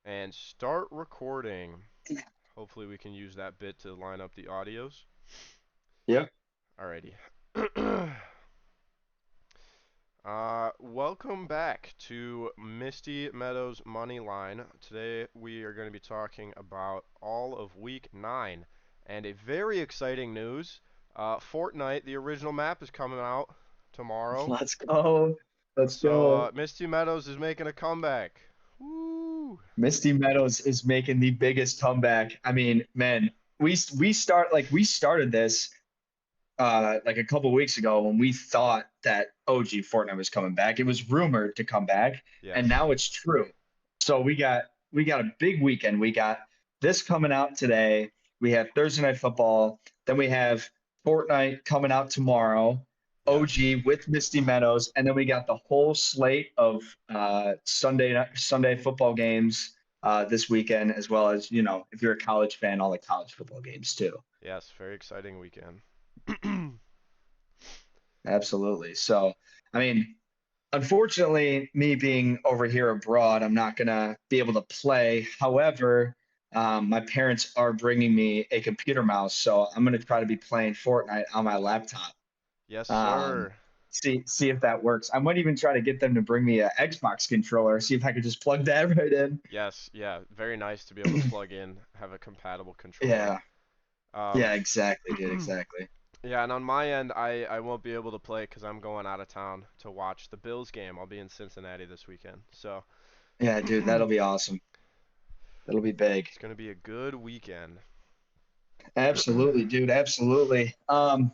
And start recording. Hopefully we can use that bit to line up the audios. Yep. Alrighty. Welcome back to Misty Meadows Money Line. Today we are going to be talking about all of Week 9. And a very exciting news. Fortnite, the original map, is coming out tomorrow. Let's go. Let's So go. Misty Meadows is making a comeback. Woo! Misty Meadows is making the biggest comeback. I mean, man, we started this like a couple weeks ago when we thought that OG Fortnite was coming back. It was rumored to come back, and Yes. now it's true. So we got a big weekend. We got this coming out today. We have Thursday Night Football. Then we have Fortnite coming out tomorrow. Yes. OG with Misty Meadows, and then we got the whole slate of Sunday football games this weekend, as well as if you're a college fan, all the college football games too. Yes, very exciting weekend. Absolutely. So, I mean, unfortunately, me being over here abroad, I'm not gonna be able to play. However, my parents are bringing me a computer mouse, so I'm gonna try to be playing Fortnite on my laptop. Yes, Um, sir. see if that works. I might even try to get them to bring me a Xbox controller, see if I could just plug that right in. Yes, yeah, very nice to be able to plug in, have a compatible controller. Yeah, Um, yeah, exactly, dude, exactly. yeah, and on my end, I won't be able to play because I'm going out of town to watch the Bills game. I'll be in Cincinnati this weekend, so Yeah, dude, that'll it's be awesome. That'll be big. gonna be a good weekend. Absolutely, dude. Absolutely.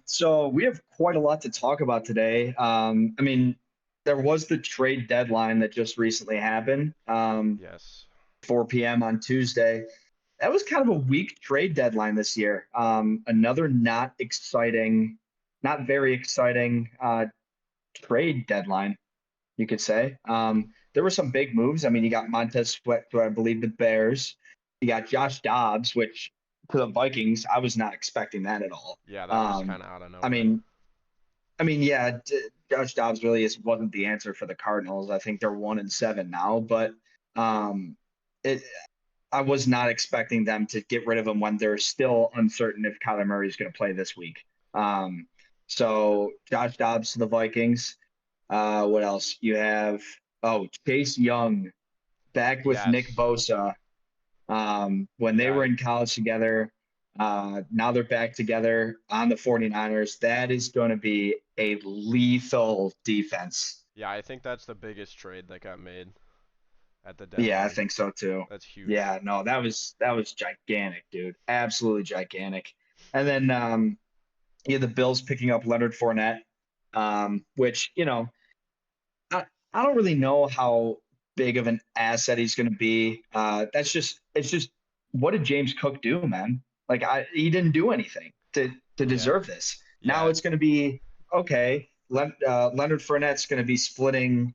So we have quite a lot to talk about today. I mean, there was the trade deadline that just recently happened, Yes. 4 p.m. on Tuesday. That was kind of a weak trade deadline this year. Another not exciting, not very exciting trade deadline, you could say. There were some big moves. I mean, you got Montez Sweat to, I believe, the Bears. You got Josh Dobbs, which to the Vikings, I was not expecting that at all. Yeah, that was Um, kind of out of I nowhere. mean, yeah, Josh Dobbs really wasn't the answer for the Cardinals. I think they're 1-7 now, but um, it. I was not expecting them to get rid of him when they're still uncertain if Kyler Murray is going to play this week. Um, so Josh Dobbs to the Vikings. What else? You have Chase Young back with Nick Yes. Bosa. When they Yeah, were in college together, now they're back together on the 49ers. That is going to be a lethal defense. yeah, I think that's the biggest trade that got made at the Yeah, I deadline. think so too. That's huge. Yeah, no, that was gigantic, dude. Absolutely gigantic. And then yeah, the Bills picking up Leonard Fournette, which I, I don't really know how big of an asset he's going to be. It's just what did James Cook do, man? Like he didn't do anything to Yeah. deserve this. Now Yeah. it's going to be okay. Leonard Fournette's going to be splitting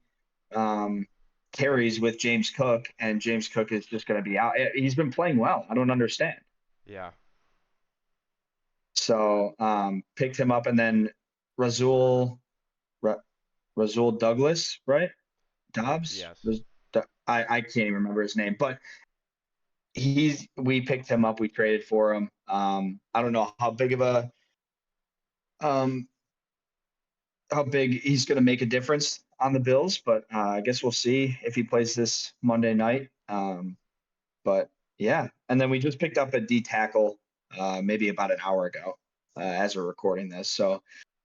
um, carries with James Cook, and James Cook is just going to be out. He's been playing well. I don't understand. Yeah. So picked him up, and then Razul Ra- Razul Douglas, right? Dobbs. Yes. I can't even remember his name, but we picked him up. We traded for him. I don't know um how big he's going to make a difference on the Bills, but I guess we'll see if he plays this Monday night. But yeah, and then we just picked up a D tackle maybe about an hour ago as we're recording this. So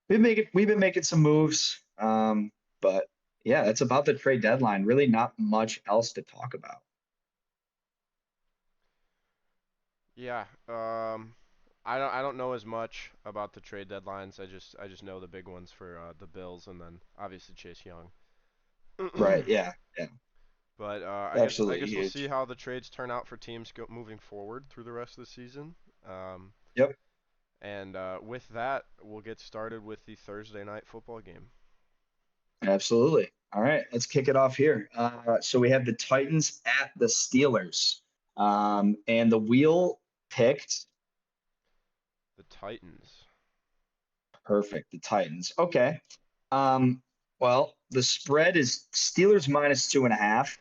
we've been making some moves. But yeah, that's about the trade deadline. Really, not much else to talk about. Yeah. I don't know as much about the trade deadlines. I just know the big ones for the Bills and then obviously Chase Young. Right? Yeah. Yeah. But I Absolutely guess we'll see huge. how the trades turn out for teams moving forward through the rest of the season. Um, Yep. and with that, we'll get started with the Thursday night football game. Absolutely. All right, let's kick it off here. So we have the Titans at the Steelers, and the wheel picked The Titans. perfect. The Titans. Okay. Well, the spread is Steelers -2.5.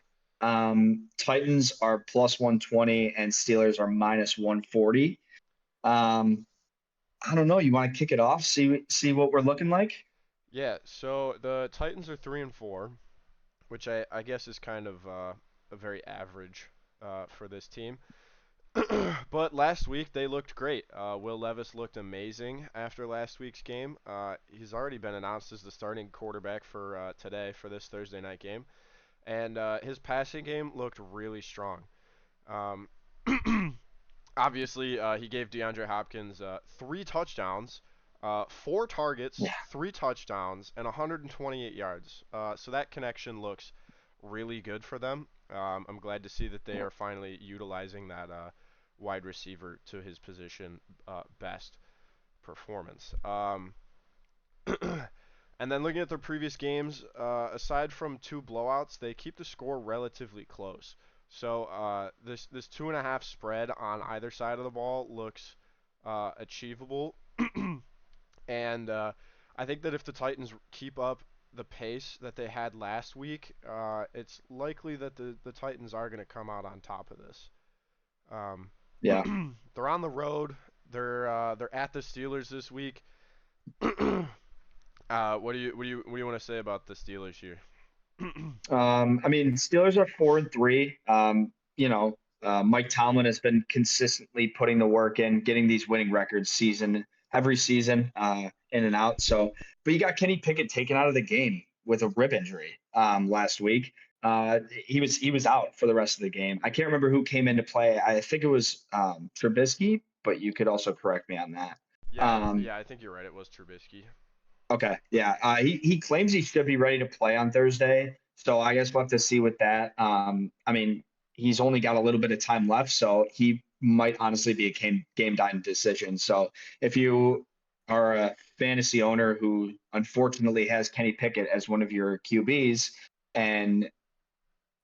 Titans are +120 and Steelers are -140. Um, I don't know. You want to kick it off? See what we're looking like? Yeah, so the Titans are 3-4, which I guess is kind of a very average for this team. But last week they looked great. Will Levis looked amazing after last week's game. He's already been announced as the starting quarterback for today for this Thursday night game, and his passing game looked really strong. Um, Obviously, he gave DeAndre Hopkins 3 touchdowns, 4 targets, Yeah. 3 touchdowns, and 128 yards. So that connection looks really good for them. I'm glad to see that they are finally utilizing that wide receiver to his position best performance. And then looking at their previous games, aside from 2 blowouts, they keep the score relatively close. So this 2.5 spread on either side of the ball looks achievable, and I think that if the Titans keep up the pace that they had last week, it's likely that the Titans are going to come out on top of this. Um, Yeah. they're on the road. They're at the Steelers this week. What do you want to say about the Steelers here? I mean, Steelers are 4-3. Mike Tomlin has been consistently putting the work in, getting these winning records every season, in and out. So, but you got Kenny Pickett taken out of the game with a rib injury last week. He was out for the rest of the game. I can't remember who came into play. I think it was Trubisky, but you could also correct me on that. Yeah, Um, yeah, I think you're right. It was Trubisky. Okay, yeah. He claims he should be ready to play on Thursday, so I guess we'll have to see with that. I mean, he's only got a little bit of time left, so he might honestly be a game time decision. So if you are a fantasy owner who unfortunately has Kenny Pickett as one of your QBs and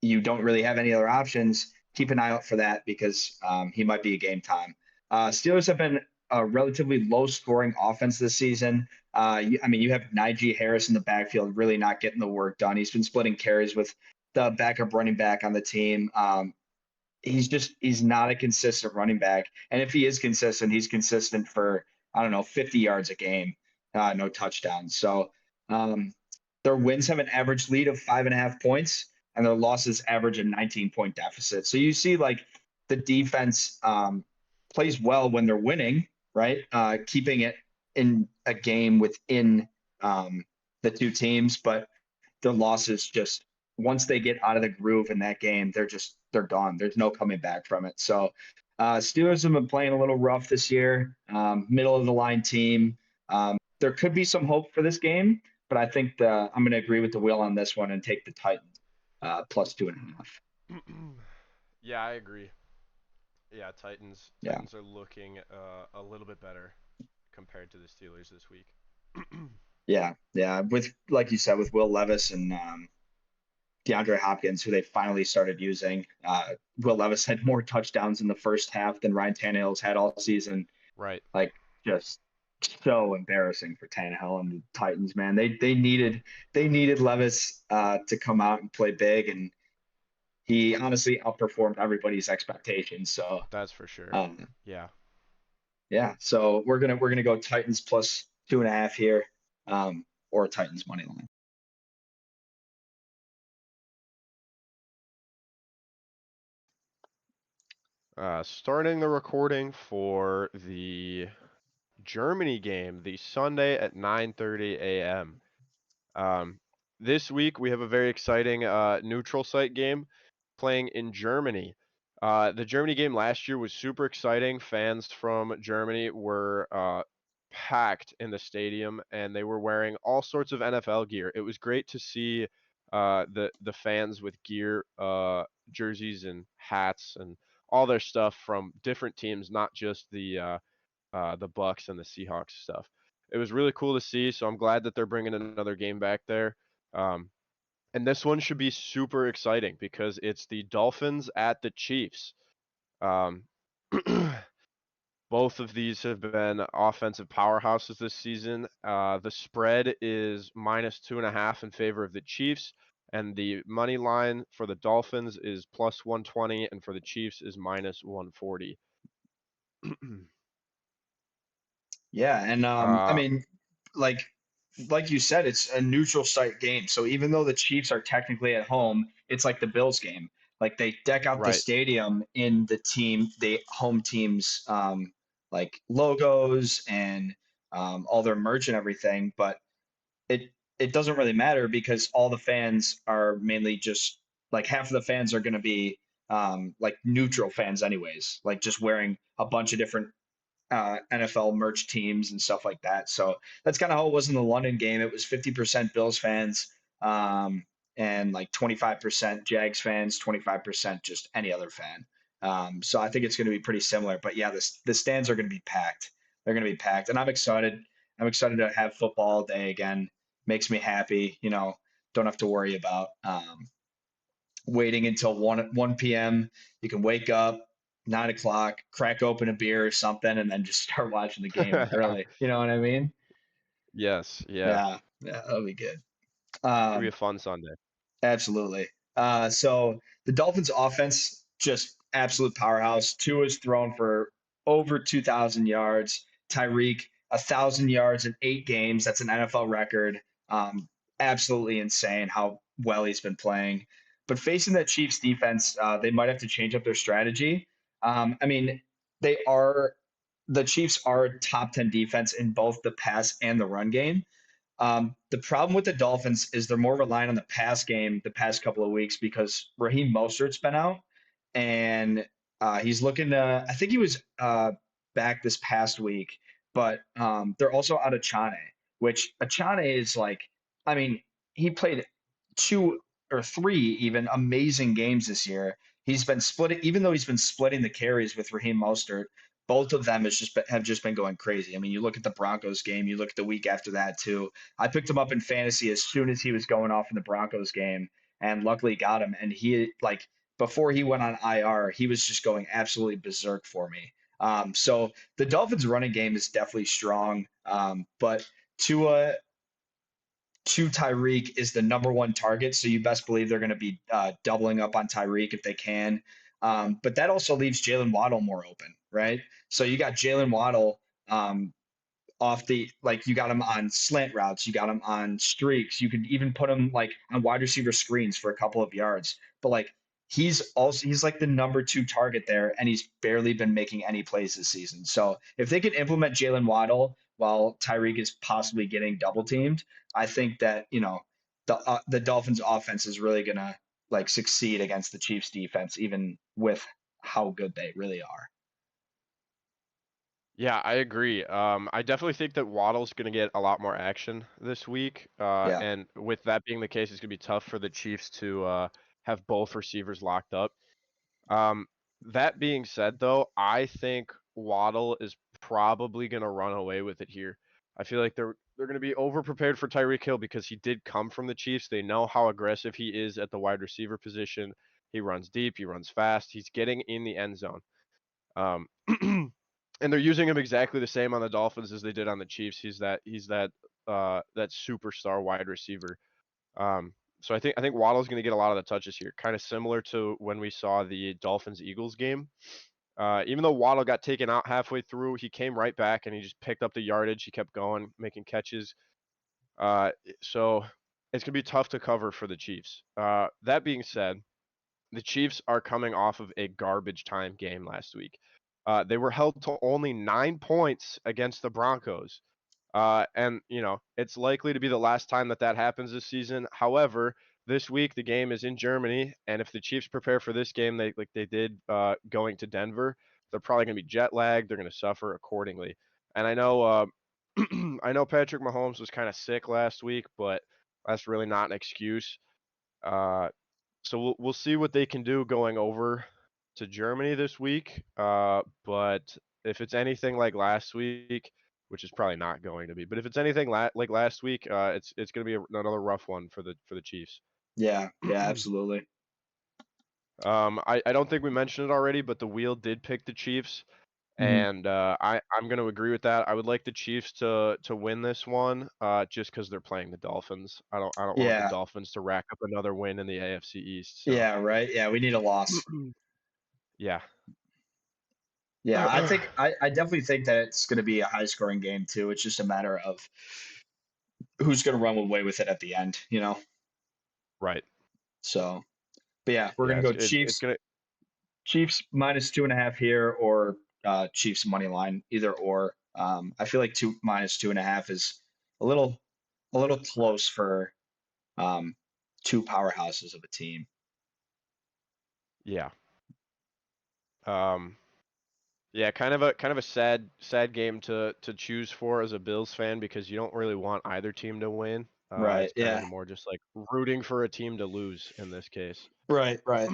you don't really have any other options, keep an eye out for that because he might be a game time. Steelers have been a relatively low scoring offense this season. I mean, you have Najee Harris in the backfield really not getting the work done. He's been splitting carries with the backup running back on the team. He's not a consistent running back. And if he is consistent, he's consistent for, I don't know, 50 yards a game, no touchdowns. So um, their wins have an average lead of 5.5 points, and their losses average a 19-point deficit. So you see, like the defense plays well when they're winning, right? Keeping it in a game within the two teams, but the losses just once they get out of the groove in that game, they're gone. There's no coming back from it. So Steelers have been playing a little rough this year, middle of the line team. There could be some hope for this game, but I think I'm going to agree with the Will on this one and take the Titans +2.5. Yeah, I agree. Yeah, Titans Yeah, Titans are looking a little bit better compared to the Steelers this week. yeah. With like you said, with Will Levis and DeAndre Hopkins, who they finally started using. Will Levis had more touchdowns in the first half than Ryan Tannehill's had all season. Right. Like just so embarrassing for Tannehill and the Titans, man. They needed Levis to come out and play big, and he honestly outperformed everybody's expectations. So That's for sure. um, Yeah. yeah, so we're gonna go Titans +2.5 here, or Titans money line. Starting the recording for the Germany game, the Sunday at 9:30 a.m. Um, this week we have a very exciting neutral site game playing in Germany. The Germany game last year was super exciting. Fans from Germany were packed in the stadium, and they were wearing all sorts of NFL gear. It was great to see the fans with gear, jerseys and hats and all their stuff from different teams, not just the Bucks and the Seahawks stuff. It was really cool to see, so I'm glad that they're bringing another game back there. Um, and this one should be super exciting because it's the Dolphins at the Chiefs. Um, Both of these have been offensive powerhouses this season. The spread is -2.5 in favor of the Chiefs, and the money line for the Dolphins is +120, and for the Chiefs is -140. Yeah, and I uh, mean, like like you said, it's a neutral site game. So even though the Chiefs are technically at home, it's like the Bills game. Like they deck out the right. stadium in the home team's like logos and all their merch and everything, but it it doesn't really matter because all the fans are mainly just like half of the fans are going to be like neutral fans anyways, like just wearing a bunch of different NFL merch teams and stuff like that. So that's kind of how it was in the London game. It was 50% Bills fans, um, and like 25% Jags fans, 25% just any other fan. So I think it's going to be pretty similar. But yeah, the stands are going to be packed. They're going to be packed, and I'm excited. I'm excited to have football all day again. Makes me happy. Don't have to worry about waiting until 1 p.m. You can wake up 9 o'clock, crack open a beer or something, and then just start watching the game early. You know what I mean? Yes, yeah. Yeah, yeah, that'll be good. It's gonna be a Um, fun Sunday. Absolutely. So the Dolphins offense, just absolute powerhouse. Tua's thrown for over 2,000 yards. Tyreek, 1,000 yards in 8 games. That's an NFL record. Absolutely insane how well he's been playing. But facing that Chiefs defense, they might have to change up their strategy. I mean, they are the Chiefs are a top 10 defense in both the pass and the run game. The problem with the Dolphins is they're more reliant on the pass game the past couple of weeks because Raheem Mostert's been out, and he's looking to. I think he was back this past week, but they're also out of Chane, which Achane is like. I mean, he played 2 or 3 even amazing games this year. He's been splitting, even though he's been splitting the carries with Raheem Mostert. Both of them have just been going crazy. I mean, you look at the Broncos game, you look at the week after that too. I picked him up in fantasy as soon as he was going off in the Broncos game, and luckily got him. And he like before he went on IR, he was just going absolutely berserk for me. So the Dolphins' running game is definitely strong, but Tua to Tyreek is the number one target. So you best believe they're going to be doubling up on Tyreek if they can. But that also leaves Jalen Waddle more open, right? So you got Jalen Waddle um, off the like you got him on slant routes, you got him on streaks, you could even put him like on wide receiver screens for a couple of yards. But like he's like the number 2 target there, and he's barely been making any plays this season. So if they could implement Jalen Waddle while Tyreek is possibly getting double teamed, I think that the Dolphins offense is really gonna like succeed against the Chiefs defense, even with how good they really are. Yeah, I agree. I definitely think that Waddle's going to get a lot more action this week. Yeah. And with that being the case, it's going to be tough for the Chiefs to have both receivers locked up. Um, that being said, though, I think Waddle is probably going to run away with it here. I feel like they're going to be over prepared for Tyreek Hill because he did come from the Chiefs. They know how aggressive he is at the wide receiver position. He runs deep, he runs fast, he's getting in the end zone. Um, and they're using him exactly the same on the Dolphins as they did on the Chiefs. He's that superstar wide receiver. Um, so I think Waddle's going to get a lot of the touches here, kind of similar to when we saw the Dolphins Eagles game. Even though Waddle got taken out halfway through, he came right back and he just picked up the yardage. He kept going, making catches. Uh, so it's going to be tough to cover for the Chiefs. That being said, the Chiefs are coming off of a garbage time game last week. They were held to only 9 points against the Broncos. And, it's likely to be the last time that happens this season. However, this week the game is in Germany, and if the Chiefs prepare for this game, like they did going to Denver, they're probably going to be jet lagged. They're going to suffer accordingly. And I know, I know Patrick Mahomes was kind of sick last week, but that's really not an excuse. Uh, so we'll see what they can do going over to Germany this week. But if it's anything like last week, which is probably not going to be, but if it's anything like last week, it's going to be another rough one for the Chiefs. Yeah, yeah, absolutely. I don't think we mentioned it already, but the wheel did pick the Chiefs. Mhm. And I'm going to agree with that. I would like the Chiefs to win this one, just because they're playing the Dolphins. I don't want the Yeah. Dolphins to rack up another win in the AFC East. So Yeah. Right. Yeah. We need a loss. yeah. Yeah. I definitely think that it's going to be a high scoring game too. It's just a matter of who's going to run away with it at the end, you know? Right. So, but yeah, we're Yeah. going to It's go it's it's gonna. Chiefs minus 2.5 here, or Chiefs money line, either or. I feel like two minus 2.5 is a little a little close for um, two powerhouses of a team. Yeah. Um. Yeah. Kind of a sad game to choose for as a Bills fan because you don't really want either team to win. Right. It's kind of Yeah. more just like rooting for a team to lose in this case. Right. Right.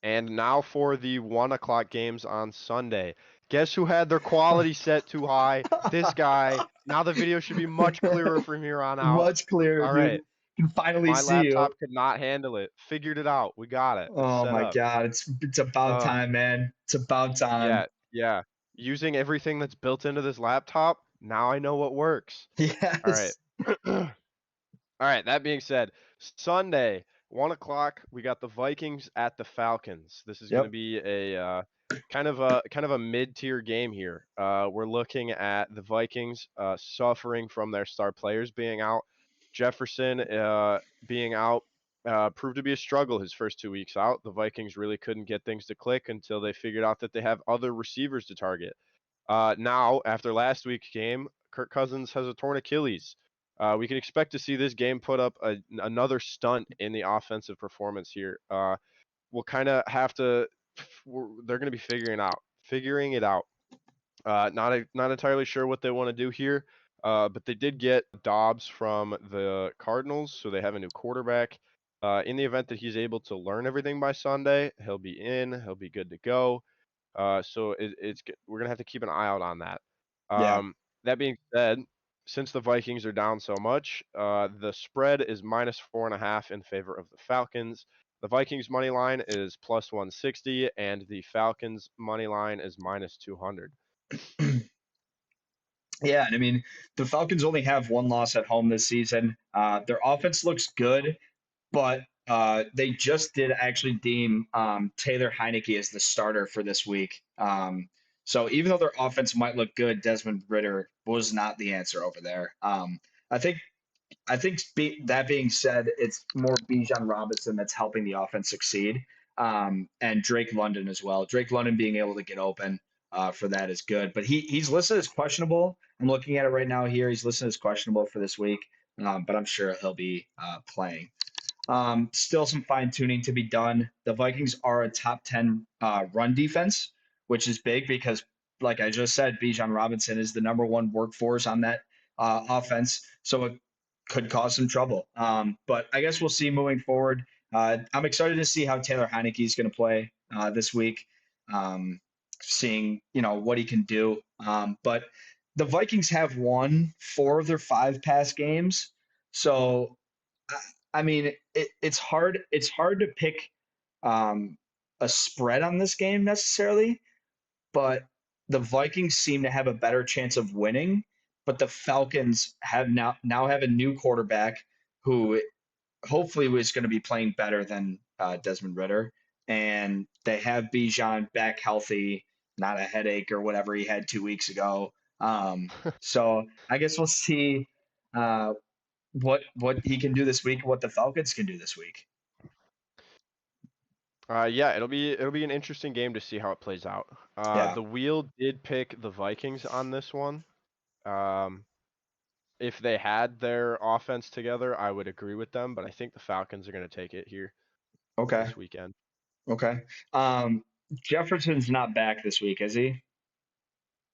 And now for the 1 o'clock games on Sunday. Guess who had their quality set too high? This guy. Now the video should be much clearer from here on out. Much clearer, All dude. right. Can finally My see you. laptop could not handle it. Figured it out. We got it. It's Oh set my up. God. It's about Uh, time, man. It's about time. yeah, yeah. Using everything that's built into this laptop, now I know what works. All right. Yes. All right, that being said, Sunday, 1 o'clock, we got the Vikings at the Falcons. This is going to Yep. be a kind of a mid-tier game here. We're looking at the Vikings suffering from their star players being out. Jefferson being out proved to be a struggle his first 2 weeks out. The Vikings really couldn't get things to click until they figured out that they have other receivers to target. Now, after last week's game, Kirk Cousins has a torn Achilles. We can expect to see this game put up another stunt in the offensive performance here. We'll kind of have to. They're going to be figuring it out. Not entirely sure what they want to do here, but they did get Dobbs from the Cardinals, so they have a new quarterback. In the event that he's able to learn everything by Sunday, he'll be in. He'll be good to go. So we're gonna have to keep an eye out on that. Yeah. That being said, since the Vikings are down so much, the spread is -4.5 in favor of the Falcons. The Vikings money line is +160, and the Falcons money line is -200. Yeah, and I mean, the Falcons only have one loss at home this season. Their offense looks good, but they just did actually deem Taylor Heineke as the starter for this week. So even though their offense might look good, Desmond Ritter was not the answer over there. I think that being said, it's more Bijan Robinson that's helping the offense succeed, and Drake London as well. Drake London being able to get open for that is good, but he's listed as questionable. I'm looking at it right now here. He's listed as questionable for this week, but I'm sure he'll be playing. Still some fine tuning to be done. The Vikings are a top 10 run defense, which is big because, like I just said, Bijan Robinson is the number one workforce on that offense. So it could cause some trouble. But I guess we'll see moving forward. I'm excited to see how Taylor Heineke is going to play this week, seeing what he can do. But the Vikings have won 4 of their 5 past games, so I mean it's hard. It's hard to pick um, a spread on this game necessarily, but the Vikings seem to have a better chance of winning. But the Falcons have now have a new quarterback who hopefully is going to be playing better than Desmond Ritter, and they have Bijan back healthy, not a headache or whatever he had 2 weeks ago. So I guess we'll see uh, what he can do this week, what the Falcons can do this week. Yeah, it'll be an interesting game to see how it plays out. Yeah. The wheel did pick the Vikings on this one. Um, if they had their offense together, I would agree with them, but I think the Falcons are going to take it here Okay. this weekend. Okay. Um, Jefferson's not back this week, is he?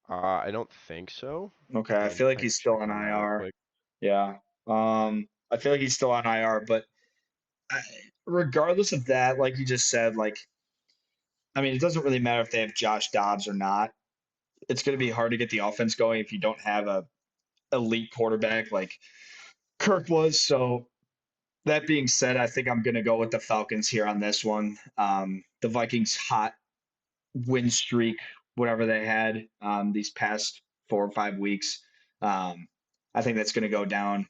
I don't think so. Okay. I feel like I can he's still check on on that real IR. quick. Yeah. I feel like he's still on IR, but I, regardless of that, like you just said, like I mean, it doesn't really matter if they have Josh Dobbs or not. It's going to be hard to get the offense going if you don't have a elite quarterback like Kirk was. So That being said, I think I'm going to go with the Falcons here on this one. The Vikings' hot win streak, whatever they had these past 4 or 5 weeks, um, I think that's going to go down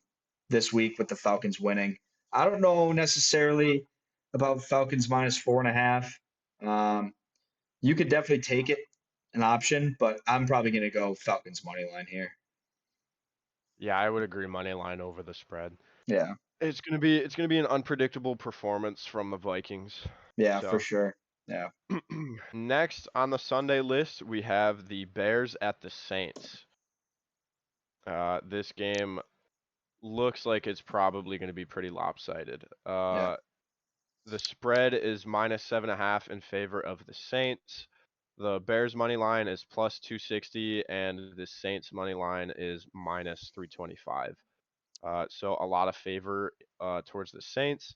this week with the Falcons winning. I don't know necessarily about Falcons minus 4.5. You could definitely take it, an option, but I'm probably going to go Falcons money line here. Yeah, I would agree money line over the spread. Yeah, It's gonna be an unpredictable performance from the Vikings. yeah, for So sure. Yeah. next on the Sunday list we have the Bears at the Saints. This game looks like it's probably going to be pretty lopsided. Yeah. The spread is -7.5 in favor of the Saints. The Bears money line is +260, and the Saints money line is -325. So a lot of favor towards the Saints.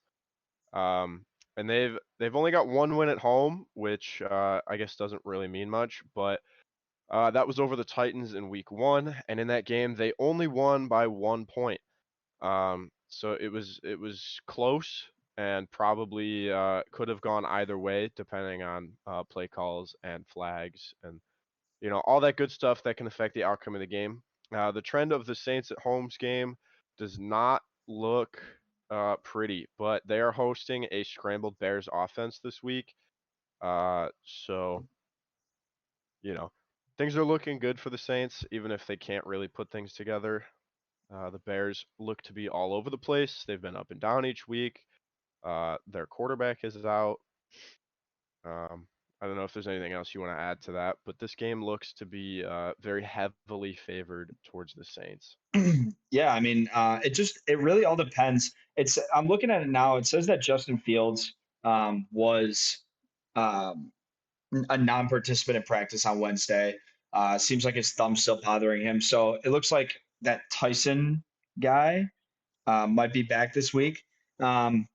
And they've only got one win at home, which I guess doesn't really mean much, but that was over the Titans in Week 1, and in that game they only won by 1 point. So it was close and probably could have gone either way depending on play calls and flags and all that good stuff that can affect the outcome of the game. The trend of the Saints at home's game does not look pretty, but they are hosting a scrambled Bears offense this week. So you know things are looking good for the Saints, even if they can't really put things together. The Bears look to be all over the place. They've been up and down each week. Their quarterback is out. Um, I don't know if there's anything else you want to add to that, but this game looks to be very heavily favored towards the Saints. Yeah, I mean, it really all depends. I'm looking at it now. It says that Justin Fields was um, a non-participant in practice on Wednesday. Seems like his thumb's still bothering him. So it looks like that Tyson guy might be back this week. Um,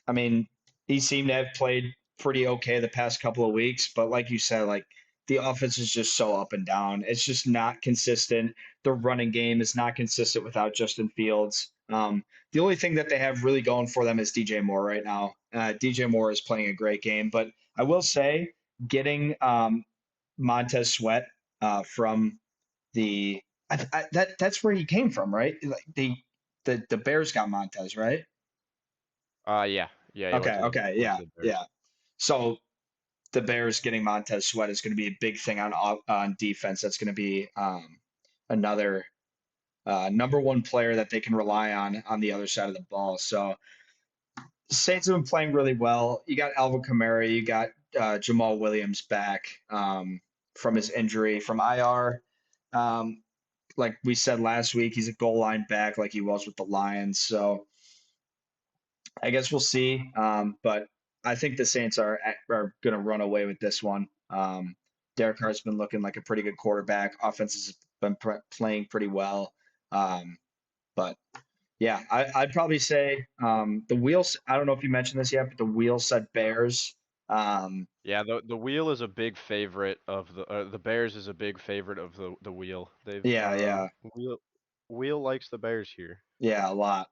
I mean, he seemed to have played pretty okay the past couple of weeks, but like you said, like the offense is just so up and down. It's just not consistent. The running game is not consistent without Justin Fields. The only thing that they have really going for them is DJ Moore right now. DJ Moore is playing a great game, but I will say getting Montez Sweat from that's where he came from, right? Like the Bears got Montez, right? Yeah, yeah, he went Okay, to the okay, went yeah, to the Bears. yeah. So the Bears getting Montez Sweat is going to be a big thing on defense. That's going to be another number one player that they can rely on the other side of the ball. So Saints have been playing really well. You got Alvin Kamara, you got Jamal Williams back from his injury from IR. Like we said last week, he's a goal line back like he was with the Lions. So I guess we'll see. But I think the Saints are going to run away with this one. Derek Carr's been looking like a pretty good quarterback. Offense has been playing pretty well. But yeah, I'd probably say the wheels. I don't know if you mentioned this yet, but the wheel said Bears. Yeah, the wheel is a big favorite of the Bears is a big favorite of the wheel. They've Yeah, yeah. wheel likes the Bears here. Yeah, a lot.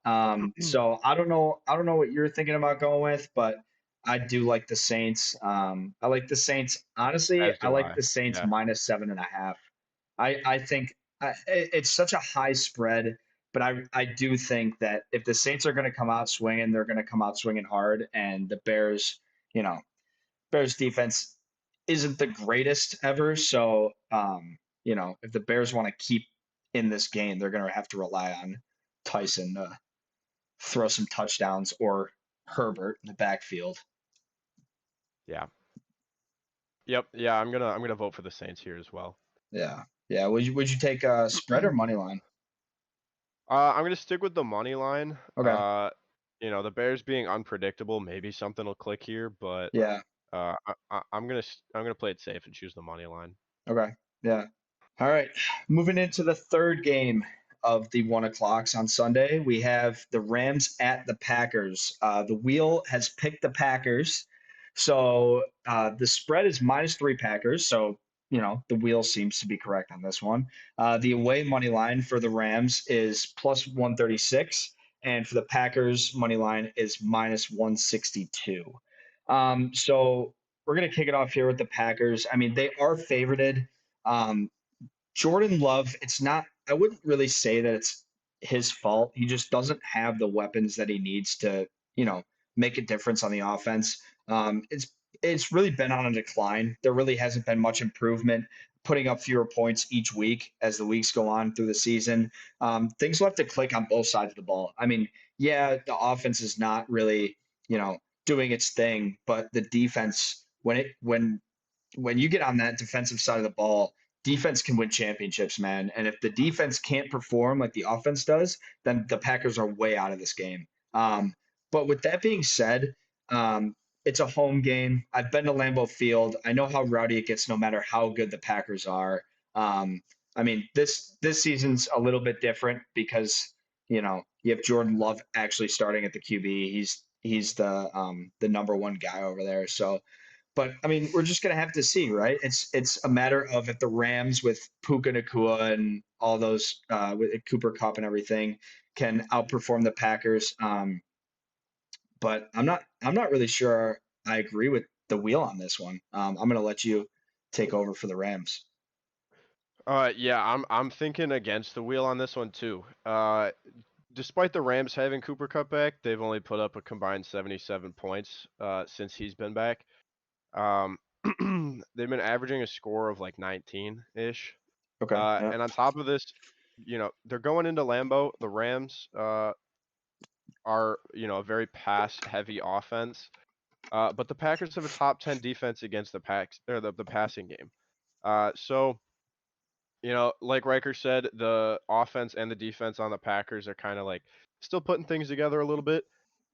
So I don't know. I don't know what you're thinking about going with, but I do like the Saints. I like the Saints. Honestly, As I do like I. the Saints Yeah. minus 7.5. I think it's such a high spread, but I do think that if the Saints are going to come out swinging, they're going to come out swinging hard, and the Bears, you know, Bears defense isn't the greatest ever. So, if the Bears want to keep in this game, they're going to have to rely on Tyson to throw some touchdowns or Herbert in the backfield. Yeah. Yep. Yeah, I'm gonna vote for the Saints here as well. Yeah. Yeah. Would you take a spread or money line? I'm gonna stick with the money line. Okay. The Bears being unpredictable, maybe something will click here, but Yeah. I'm gonna play it safe and choose the money line. Okay. Yeah. All right. Moving into the third game of the 1 o'clocks on Sunday, we have the Rams at the Packers. The wheel has picked the Packers. So the spread is -3 Packers. So, the wheel seems to be correct on this one. The away money line for the Rams is +136. and for the Packers, money line is minus 162. So we're gonna kick it off here with the Packers. I mean, they are favorited. Um, Jordan Love, it's not, I wouldn't really say that it's his fault. He just doesn't have the weapons that he needs to, you know, make a difference on the offense. It's really been on a decline. There really hasn't been much improvement, putting up fewer points each week as the weeks go on through the season. Things will have to click on both sides of the ball. I mean, yeah, the offense is not really, you know, doing its thing, but the defense, when you get on that defensive side of the ball, defense can win championships, man. And if the defense can't perform like the offense does, then the Packers are way out of this game. But with that being said, it's a home game. I've been to Lambeau Field. I know how rowdy it gets no matter how good the Packers are. I mean, this season's a little bit different because you have Jordan Love actually starting at the QB. He's the number one guy over there. So but I mean, we're just gonna have to see, right? It's a matter of if the Rams with Puka Nakua and all those with Cooper Cup and everything can outperform the Packers. But I'm not really sure I agree with the wheel on this one. I'm gonna let you take over for the Rams. Yeah, I'm thinking against the wheel on this one too. Despite the Rams having Cooper Cup back, they've only put up a combined 77 points since he's been back. Um, they've been averaging a score of like 19-ish. Okay. Yeah. And on top of this, they're going into Lambeau. The Rams are, a very pass-heavy offense. But the Packers have a top 10 defense against the passing game. So, like Riker said, the offense and the defense on the Packers are kind of like still putting things together a little bit.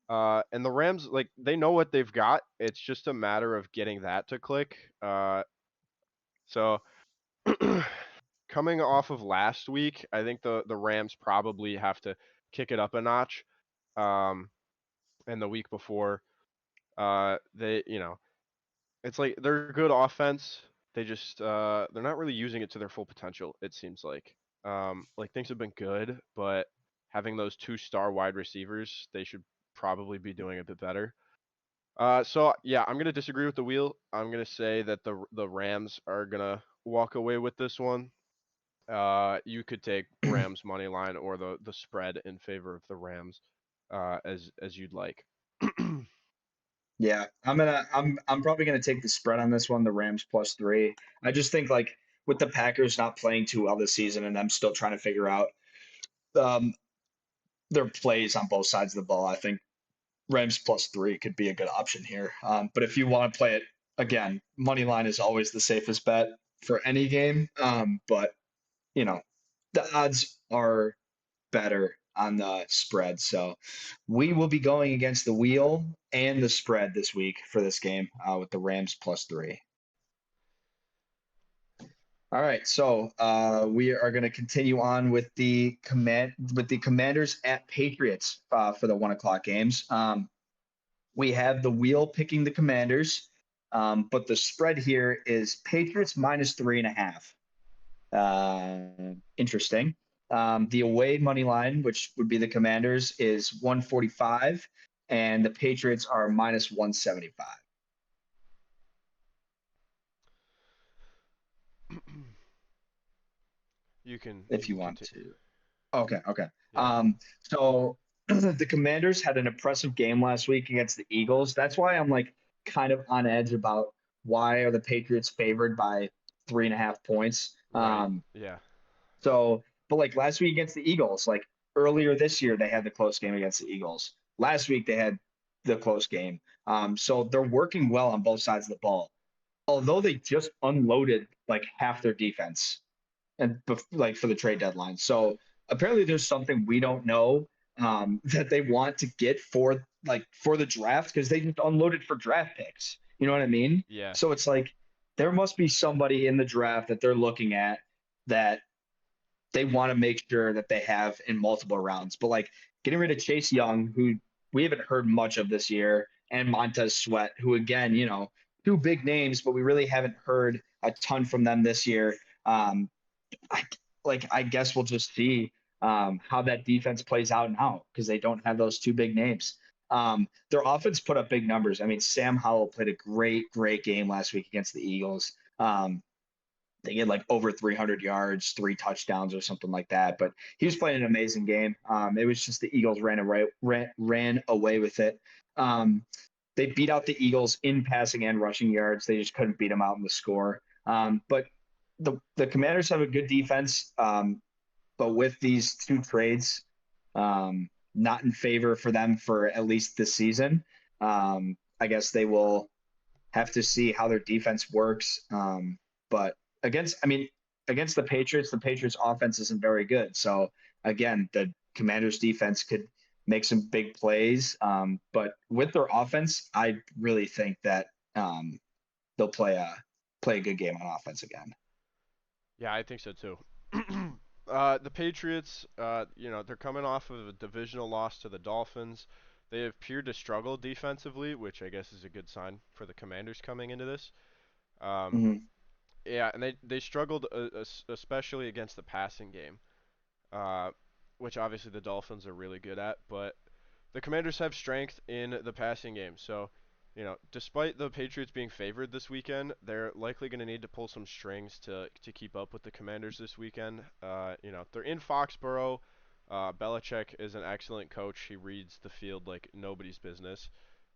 And the Rams, like, they know what they've got. It's just a matter of getting that to click. So coming off of last week, I think the Rams probably have to kick it up a notch. And the week before, it's like they're a good offense. They just they're not really using it to their full potential, it seems like. Like things have been good, but having those two star wide receivers, they should probably be doing a bit better. So yeah, I'm gonna disagree with the wheel. I'm gonna say that the Rams are gonna walk away with this one. You could take Rams money line or the spread in favor of the Rams, as you'd like. Yeah, I'm probably gonna take the spread on this one, the Rams +3. I just think like with the Packers not playing too well this season and I'm still trying to figure out um, their plays on both sides of the ball, I think Rams +3 could be a good option here. But if you want to play it again, money line is always the safest bet for any game. But you know, the odds are better on the spread. So we will be going against the wheel and the spread this week for this game with the Rams +3. All right, so we are going to continue on with the Commanders at Patriots for the 1 o'clock games. We have the wheel picking the Commanders, but the spread here is Patriots -3.5. Interesting. The away money line, which would be the Commanders, is 145, and the Patriots are -175. You can If you you can want continue. to. Okay. Yeah. So the Commanders had an impressive game last week against the Eagles. That's why I'm like kind of on edge about why are the Patriots favored by 3.5 points. Right. Yeah. But like last week against the Eagles, like earlier this year, they had the close game against the Eagles. Last week, they had the close game. So they're working well on both sides of the ball. Although they just unloaded like half their defense and like for the trade deadline. So apparently there's something we don't know that they want to get for the draft because they just unloaded for draft picks. You know what I mean? Yeah. So it's like there must be somebody in the draft that they're looking at that they want to make sure that they have in multiple rounds. But like getting rid of Chase Young, who we haven't heard much of this year, and Montez Sweat, who again, two big names, but we really haven't heard a ton from them this year. I guess we'll just see. how that defense plays out now because they don't have those two big names. Their offense put up big numbers. I mean, Sam Howell played a great game last week against the Eagles. They get like over 300 yards, 3 touchdowns, or something like that. But he was playing an amazing game. It was just the Eagles ran away with it. Um, they beat out the Eagles in passing and rushing yards. They just couldn't beat them out in the score. But the Commanders have a good defense. But with these two trades, not in favor for them for at least this season, I guess they will have to see how their defense works. But I mean, against the Patriots offense isn't very good. So again, the Commanders defense could make some big plays. But with their offense, I really think that they'll play a good game on offense again. Yeah, I think so too. The Patriots, they're coming off of a divisional loss to the Dolphins. They have appeared to struggle defensively, which I guess is a good sign for the Commanders coming into this. Um, Mm-hmm. yeah, and they struggled especially against the passing game, uh, which obviously the Dolphins are really good at. But the Commanders have strength in the passing game, so despite the Patriots being favored this weekend, they're likely going to need to pull some strings to keep up with the Commanders this weekend. They're in Foxborough. Belichick is an excellent coach. He reads the field like nobody's business.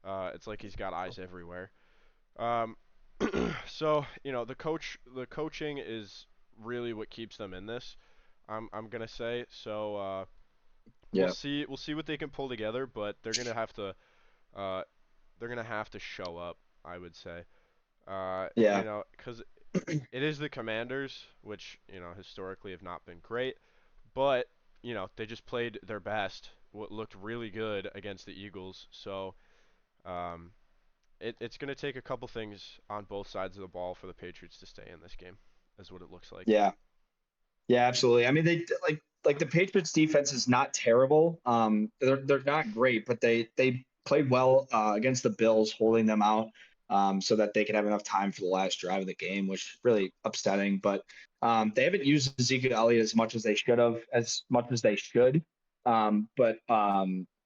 It's like he's got eyes everywhere. Um, so the coaching is really what keeps them in this. I'm gonna say so. Yeah. We'll see what they can pull together, but uh, they're gonna have to show up. I would say, Yeah. because it is the Commanders, which historically have not been great, but they just played their best. What looked really good against the Eagles. So um, it's gonna take a couple things on both sides of the ball for the Patriots to stay in this game. Is what it looks like. Yeah. Yeah, absolutely. I mean, they like the Patriots defense is not terrible. They're not great, but they played well against the Bills, holding them out so that they could have enough time for the last drive of the game, which really upsetting. But they haven't used Ezekiel Elliott as much as they should have, as much as they should. But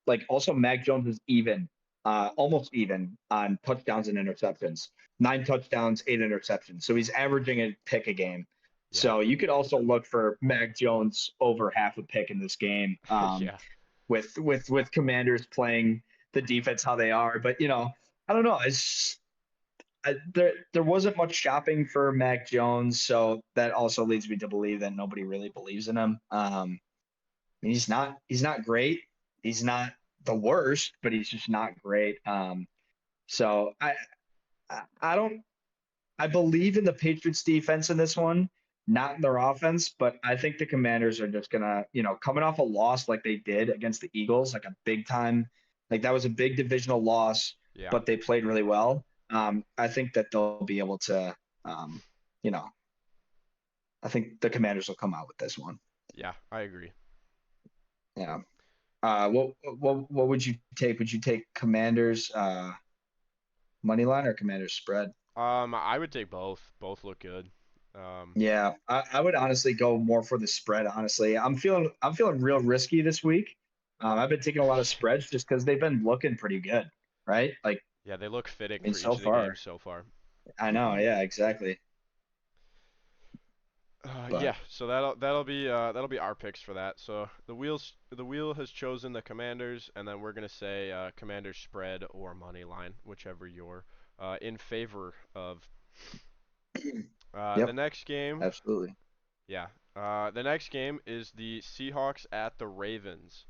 like also Mac Jones is even, almost even on touchdowns and interceptions. 9 touchdowns, 8 interceptions. So he's averaging a pick a game. Yeah. So you could also look for Mac Jones over half a pick in this game, Yeah. with Commanders playing the defense how they are. But I don't know. There wasn't much shopping for Mac Jones, so that also leads me to believe that nobody really believes in him. He's not great. He's not the worst, but he's just not great. So I don't I believe in the Patriots defense in this one, not in their offense, but I think the Commanders are just gonna, coming off a loss like they did against the Eagles, like a big time, like that was a big divisional loss, Yeah. but they played really well. I think that they'll be able to, um, you know, I think the Commanders will come out with this one. Yeah. I agree. Yeah. What would you take? Would you take Commanders money line or Commanders spread? I would take both. Both look good. Um, Yeah, I would honestly go more for the spread. Honestly, I'm feeling real risky this week. I've been taking a lot of spreads just because they've been looking pretty good, right? Like, yeah, they look fitting I mean, for so each of the games far. so far. I know, yeah, exactly. But Yeah, so that'll be our picks for that. So the wheel has chosen the Commanders, and then we're gonna say Commanders spread or money line, whichever you're in favor of. The yep, next game, absolutely. yeah, the next game is the Seahawks at the Ravens.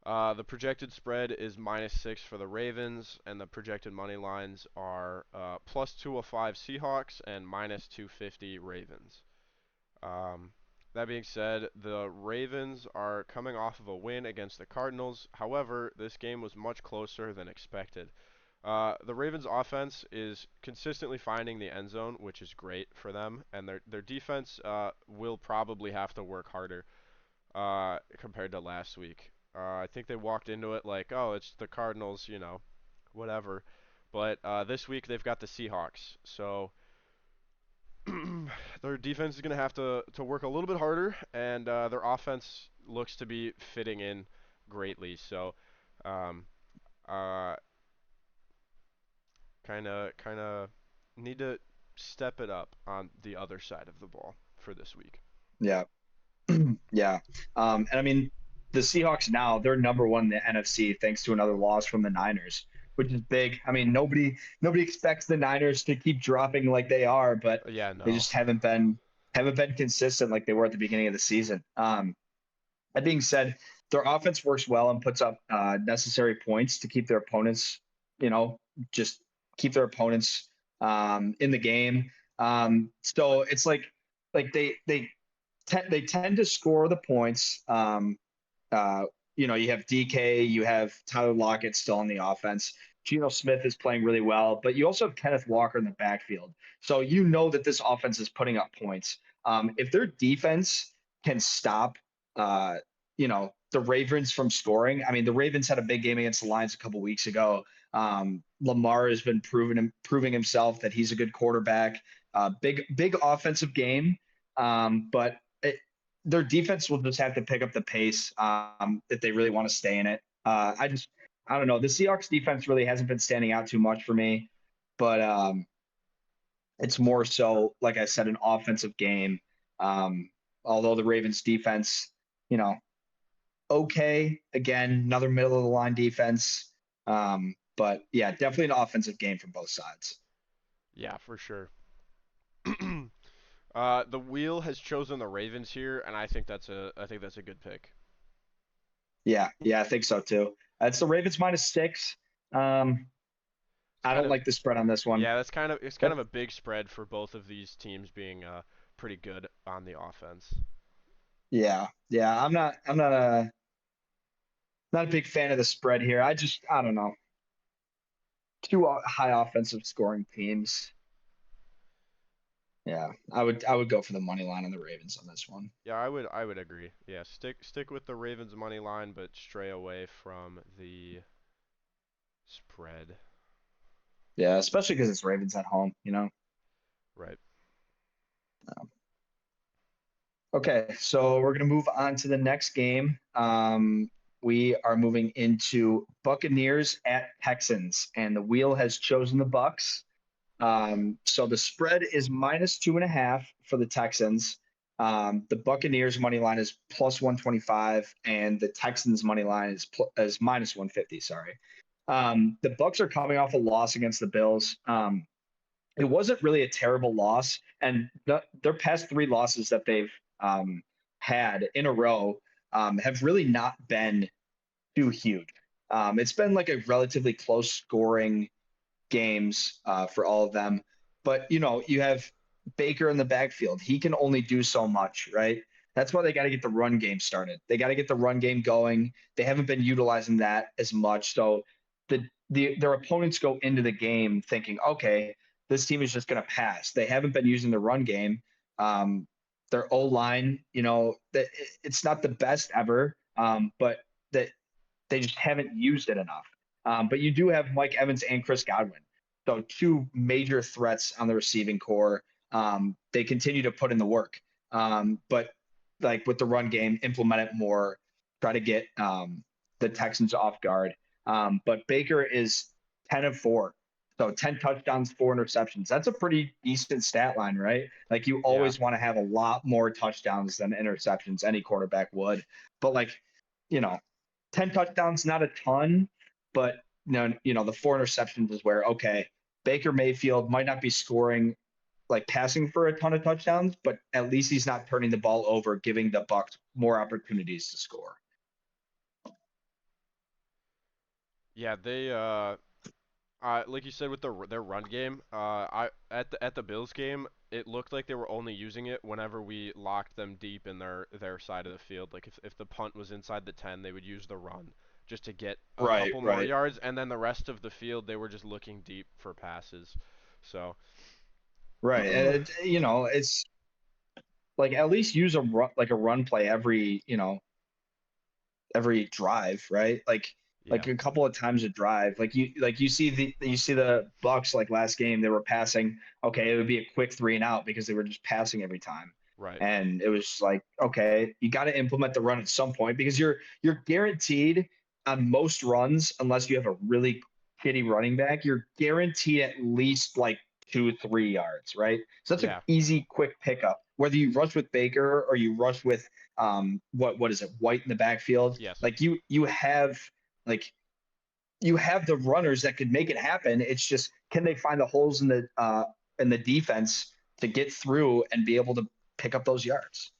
The projected spread is -6 for the Ravens, and the projected money lines are +205 Seahawks and -250 Ravens. Um, that being said, the Ravens are coming off of a win against the Cardinals. However, this game was much closer than expected. The Ravens' offense is consistently finding the end zone, which is great for them, and their defense will probably have to work harder compared to last week. I think they walked into it like, oh, it's the Cardinals, whatever. But this week they've got the Seahawks, so their defense is going to have to work a little bit harder, and their offense looks to be fitting in greatly. So, um, uh, kind of need to step it up on the other side of the ball for this week. Yeah. Yeah. And I mean, the Seahawks now, they're number one in the NFC thanks to another loss from the Niners, which is big. I mean, nobody expects the Niners to keep dropping like they are, but Yeah, they no. just haven't been consistent like they were at the beginning of the season. That being said, their offense works well and puts up necessary points to keep their opponents, you know, just keep their opponents in the game. So it's like they tend to score the points. Uh, you have DK, you have Tyler Lockett still on the offense. Geno Smith is playing really well, but you also have Kenneth Walker in the backfield. So you know that this offense is putting up points. If their defense can stop, uh, the Ravens from scoring. I mean, the Ravens had a big game against the Lions a couple weeks ago. Lamar has been proving himself that he's a good quarterback. Big offensive game, but their defense will just have to pick up the pace if they really want to stay in it. I don't know. The Seahawks defense really hasn't been standing out too much for me, but it's more so, like I said, an offensive game. Um, Although the Ravens defense, you know, okay, again, another middle of the line defense. But yeah, definitely an offensive game from both sides. Yeah, for sure. The wheel has chosen the Ravens here, and I think that's a good pick. Yeah, I think so too. It's the Ravens -6. Um, It's I kind don't of like the spread on this one. Yeah, it's kind of That a big spread for both of these teams being pretty good on the offense. yeah. I'm not a big fan of the spread here. I don't know. Two high offensive scoring teams. Yeah, I would go for the money line on the Ravens on this one. Yeah, I would agree. Yeah, stick with the Ravens money line, but stray away from the spread. Yeah, especially because it's Ravens at home. Right. Okay, so we're gonna move on to the next game. We are moving into Buccaneers at Texans, and the wheel has chosen the Bucks. So the spread is -2.5 for the Texans. The Buccaneers money line is +125, and the Texans money line is -150. Sorry. The Bucks are coming off a loss against the Bills. It wasn't really a terrible loss, and their past three losses that they've um, had in a row have really not been too huge. It's been like a relatively close scoring games for all of them. But you have Baker in the backfield. He can only do so much, right? That's why they got to get the run game started. They got to get the run game going. They haven't been utilizing that as much. So their opponents go into the game thinking, okay, this team is just going to pass. They haven't been using the run game. Um, their O line, it's not the best ever, but that they just haven't used it enough. But you do have Mike Evans and Chris Godwin. So two major threats on the receiving core. They continue to put in the work. But like with the run game, implement it more, try to get the Texans off guard. But Baker is 10 of 4. So 10 touchdowns, 4 interceptions. That's a pretty decent stat line, right? Like you Yeah. always want to have a lot more touchdowns than interceptions, any quarterback would. But like, you know, 10 touchdowns, not a ton, but the 4 interceptions is where, okay, Baker Mayfield might not be scoring like passing for a ton of touchdowns, but at least he's not turning the ball over, giving the Bucks more opportunities to score. Yeah, they like you said with their run game, I at the Bills game, it looked like they were only using it whenever we locked them deep in their side of the field. Like if the punt was inside the 10, they would use the run just to get a Right, couple more right, yards, and then the rest of the field they were just looking deep for passes. So, right. And it's like at least use a run play every drive, right? Like yeah. a couple of times a drive. You see the Bucks like last game they were passing. Okay, it would be a quick 3 and out because they were just passing every time. Right. And it was like, okay, you got to implement the run at some point because you're guaranteed on most runs, unless you have a really shitty running back, you're guaranteed at least like 2, 3 yards, right? So that's an Yeah. easy, quick pickup. Whether you rush with Baker or you rush with what is it, White in the backfield, Yes. like like you have the runners that could make it happen. It's just, can they find the holes in the defense to get through and be able to pick up those yards?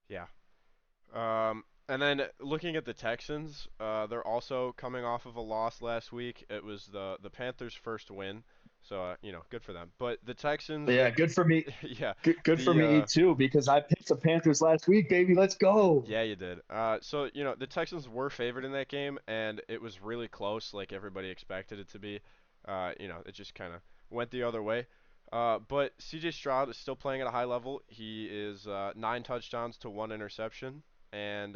Yeah. And then looking at the Texans, they're also coming off of a loss last week. It was the Panthers' first win, so good for them. But the Texans, Yeah, good for me. yeah, Good for the me too, because I picked the Panthers last week, baby. Let's go. yeah, you did. So the Texans were favored in that game, and it was really close, like everybody expected it to be. It just kind of went the other way. But C.J. Stroud is still playing at a high level. He is 9 touchdowns to 1 interception, and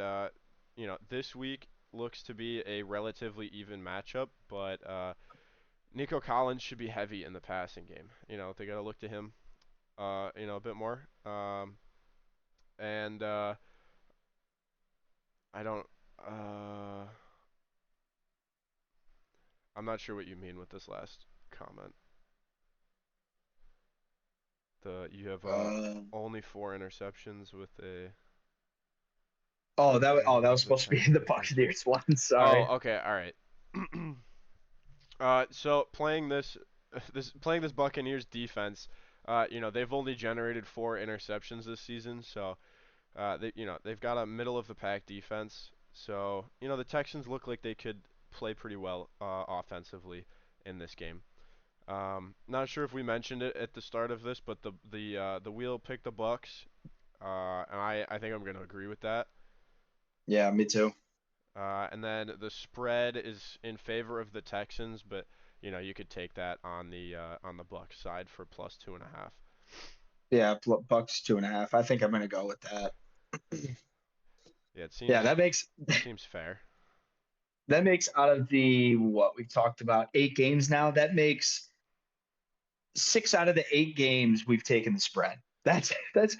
this week looks to be a relatively even matchup. But Nico Collins should be heavy in the passing game. They got to look to him, a bit more. And I don't. Uh, I'm not sure what you mean with this last comment. You have Uh, only 4 interceptions with a that was with a supposed to be in the defensive. Buccaneers one. Sorry. Oh, okay, all right. So playing this Buccaneers defense, they've only generated 4 interceptions this season, so they've got a middle of the pack defense. So the Texans look like they could play pretty well offensively in this game. Not sure if we mentioned it at the start of this, but the wheel picked the Bucks, and I think I'm going to agree with that. Yeah, me too. And then the spread is in favor of the Texans, but you could take that on the Bucks side for +2.5. Yeah, Bucks 2.5. I think I'm gonna go with that. Yeah, it Yeah, seems seems fair. that makes out of the what we talked about 8 games now. That makes 6 out of the 8 games we've taken the spread. That's that just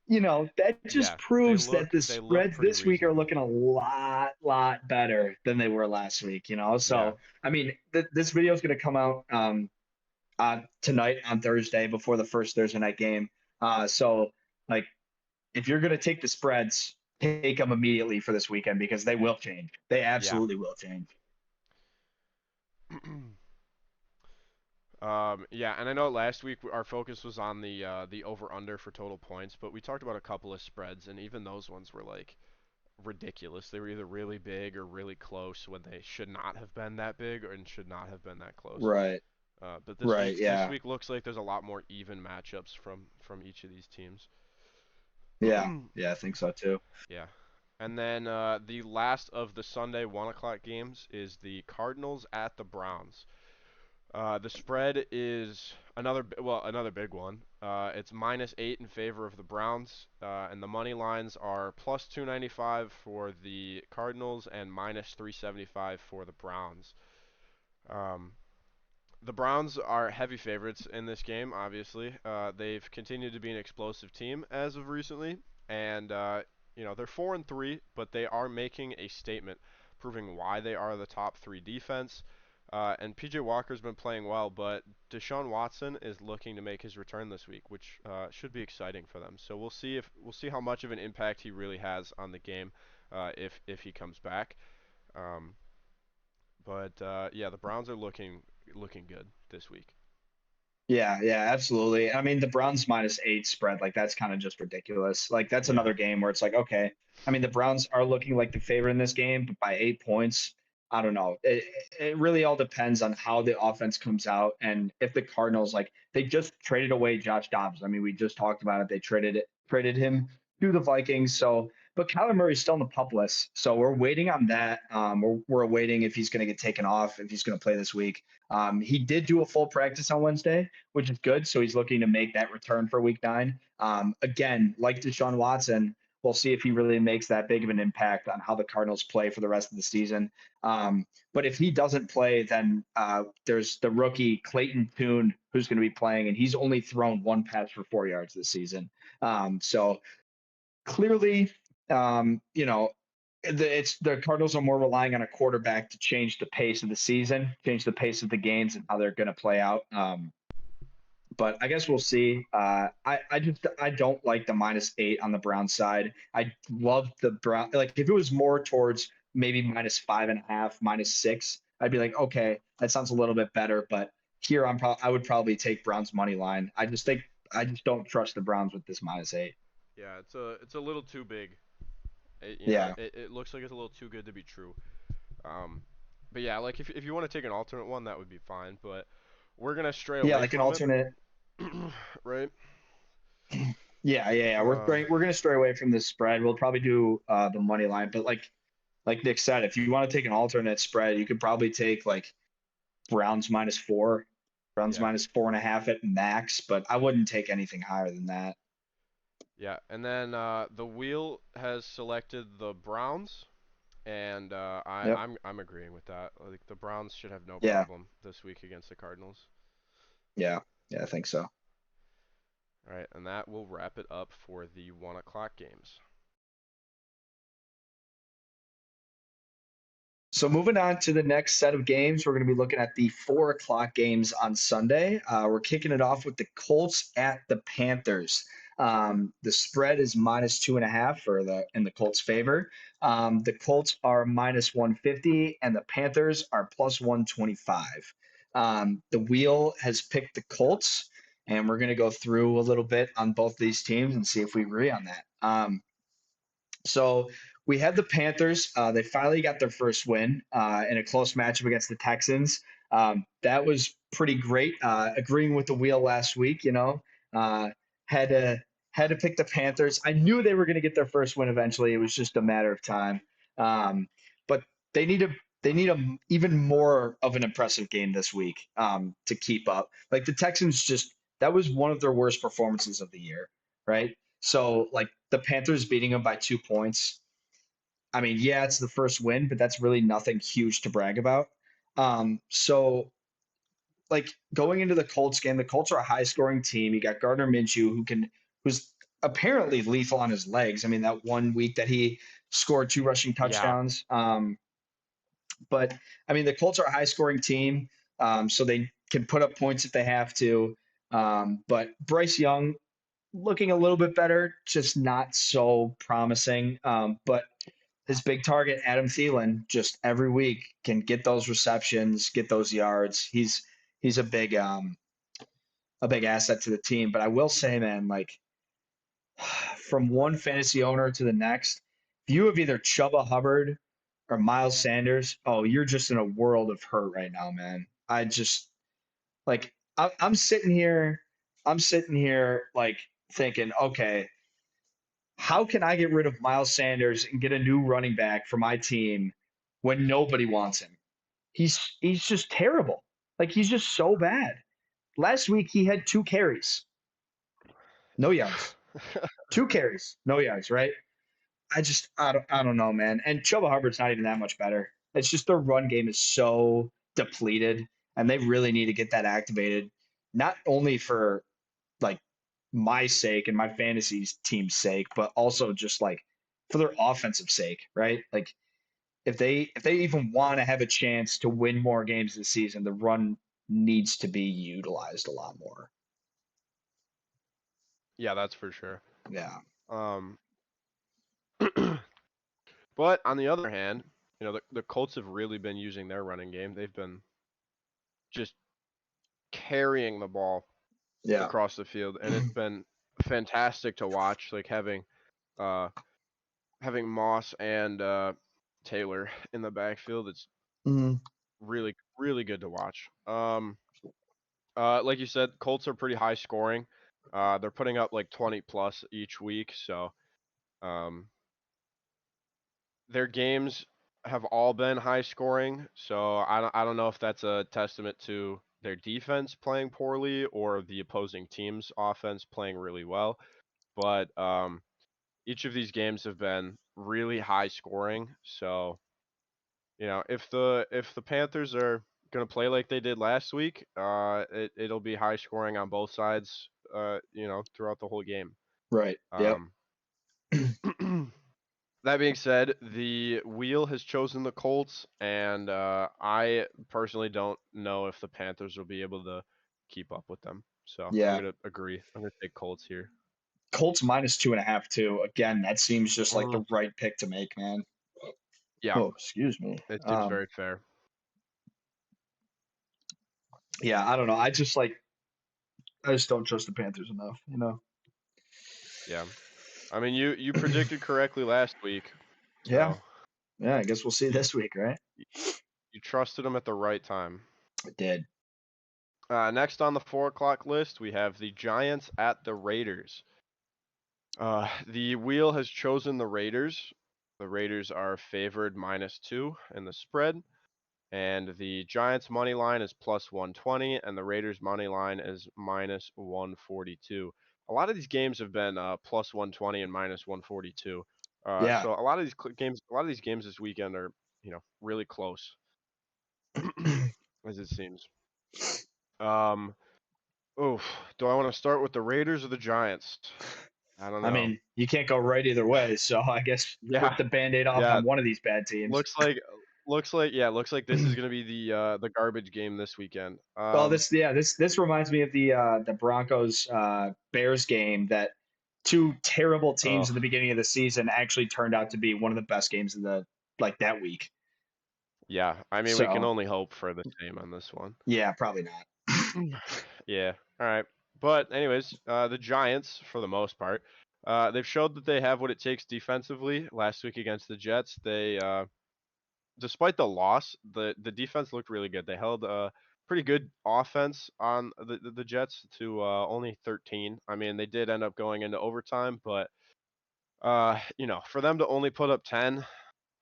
Yeah, they proves that look the they look spreads pretty this week are reasonable. looking a lot better than they were last week. Yeah, So, I mean, this video is going to come out tonight on Thursday before the first Thursday night game. So, like, if you're going to take the spreads, take them immediately for this weekend because they will change. They yeah. absolutely will change. Yeah, and I know last week our focus was on the over under for total points, but we talked about a couple of spreads, and even those ones were like ridiculous. They were either really big or really close when they should not have been that big and should not have been that close. Right. But this Right. week this Yeah. week looks like there's a lot more even matchups from each of these teams. Yeah. Yeah. I think so too. Yeah. And then the last of the Sunday 1 o'clock games is the Cardinals at the Browns. The spread is another big one. It's -8 in favor of the Browns, and the money lines are +295 for the Cardinals and -375 for the Browns. Um, the Browns are heavy favorites in this game. Obviously, they've continued to be an explosive team as of recently, and they're 4-3, but they are making a statement, proving why they are the top three defense. And PJ Walker's been playing well, but Deshaun Watson is looking to make his return this week, which should be exciting for them. So we'll see how much of an impact he really has on the game if he comes back. Um, but yeah, the Browns are looking good this week. Yeah, yeah, absolutely. I mean, the Browns -8 spread, like that's kind of just ridiculous. Like that's Yeah, another game where it's like, okay, I mean, the Browns are looking like the favorite in this game, but by 8 points, I don't know. It really all depends on how the offense comes out and if the Cardinals like they just traded away Josh Dobbs. I mean, we just talked about it. They traded him to the Vikings. So, but Kyler Murray's still in the pup list, so we're waiting on that. We're waiting if he's going to get taken off, if he's going to play this week. He did do a full practice on Wednesday, which is good. So he's looking to make that return for week 9. Again, like Deshaun Watson, we'll see if he really makes that big of an impact on how the Cardinals play for the rest of the season. But if he doesn't play, then there's the rookie Clayton Tune who's going to be playing, and he's only thrown one pass for 4 yards this season. So clearly, it's the Cardinals are more relying on a quarterback to change the pace of the season, change the pace of the games, and how they're going to play out. But I guess we'll see. I don't like the -8 on the Brown side. I love the Brown. Like if it was more towards maybe -5.5, -6, I'd be like, okay, that sounds a little bit better. But here I would probably take Browns money line. I just don't trust the Browns with this -8. Yeah, it's a little too big. Yeah. It looks like it's a little too good to be true. Um, but yeah, like if you want to take an alternate one, that would be fine. But we're gonna stray Yeah, away like an from it, alternate. right? Yeah. We're Um, great. We're gonna stray away from the spread. We'll probably do the money line, but like Nick said, if you want to take an alternate spread, you could probably take like Browns -4, Browns yeah, -4.5 at max, but I wouldn't take anything higher than that. yeah. And then the wheel has selected the Browns, and Yep. I'm agreeing with that. Like the Browns should have no Yeah. problem this week against the Cardinals. Yeah. Yeah. I think so. All right, and that will wrap it up for the 1 o'clock games. So moving on to the next set of games, we're going to be looking at the 4 o'clock games on Sunday. We're kicking it off with the Colts at the Panthers. The spread is -2.5 for in the Colts' favor. The Colts are -150, and the Panthers are +125. The wheel has picked the Colts, and we're going to go through a little bit on both these teams and see if we agree on that. So we had the Panthers. They finally got their first win in a close matchup against the Texans. That was pretty great. Agreeing with the wheel last week, uh, had to had to pick the Panthers. I knew they were going to get their first win eventually. It was just a matter of time. But they need a even more of an impressive game this week to keep up. Like the Texans, just that was one of their worst performances of the year, right? So like the Panthers beating them by 2 points. I mean, yeah, it's the first win, but that's really nothing huge to brag about. So like going into the Colts game, the Colts are a high scoring team. You got Gardner Minshew who's apparently lethal on his legs. I mean, that one week that he scored 2 rushing Yeah, touchdowns. But I mean, the Colts are a high scoring team, so they can put up points if they have to. But Bryce Young looking a little bit better, just not so promising. But his big target, Adam Thielen, just every week can get those receptions, get those yards. He's a big asset to the team. But I will say, man, like from one fantasy owner to the next, if you have either Chuba Hubbard or Miles Sanders, oh, you're just in a world of hurt right now, man. I just like I'm sitting here like thinking, okay, how can I get rid of Miles Sanders and get a new running back for my team when nobody wants him? He's just terrible. Like he's just so bad. Last week he had 2 carries, no yards. 2 carries, no yards, right? I don't know, man. And Chuba Hubbard's not even that much better. It's just their run game is so depleted, and they really need to get that activated, not only for like my sake and my fantasy team's sake, but also just like for their offensive sake, right? Like if they even want to have a chance to win more games this season, the run needs to be utilized a lot more. yeah, that's for sure. Yeah. Um, but on the other hand, the Colts have really been using their running game. They've been just carrying the ball Yeah. across the field, and it's been fantastic to watch. Like uh having Moss and Taylor in the backfield, it's Mhm. really good to watch. Like you said, Colts are pretty high scoring. They're putting up like 20 plus each week, so um, their games have all been high scoring. So I don't know if that's a testament to their defense playing poorly or the opposing team's offense playing really well. But each of these games have been really high scoring. So if the Panthers are gonna play like they did last week, it'll be high scoring on both sides. Throughout the whole game. Right. Yep. Um, that being said, the wheel has chosen the Colts, and I personally don't know if the Panthers will be able to keep up with them. So I'm Yeah. gonna agree. I'm gonna take Colts here. Colts -2.5 too. Again, that seems just like Mhm. the right pick to make, man. Yeah, Oh, excuse me. it seems very fair. Yeah, I don't know. I just don't trust the Panthers enough, you know. Yeah, I mean you predicted correctly last week, Yeah. so Yeah, I guess we'll see you this week, right? you trusted them at the right time. I did. Next on the 4 o'clock list, we have the Giants at the Raiders. The wheel has chosen the Raiders. The Raiders are favored -2 in the spread, and the Giants money line is +120, and the Raiders money line is -142. A lot of these games have been +120 and -142. Yeah. So a lot of these games this weekend are, really close, as it seems. Um, Oof. Do I want to start with the Raiders or the Giants? I don't I know. mean, you can't go right either way, so I guess rip Yeah, the Band-Aid off yeah. on one of these bad teams. Looks like this is gonna be the garbage game this weekend. Well, this reminds me of the Broncos Bears game that two terrible teams Oh in the beginning of the season actually turned out to be one of the best games of the like that week. yeah. I mean, we can So only hope for the same on this one. yeah, probably not. Yeah. All right. But anyways, the Giants, for the most part, they've showed that they have what it takes defensively. Last week against the Jets, despite the loss, the defense looked really good. They held a pretty good offense on the Jets to only 13. I mean, they did end up going into overtime, but for them to only put up 10,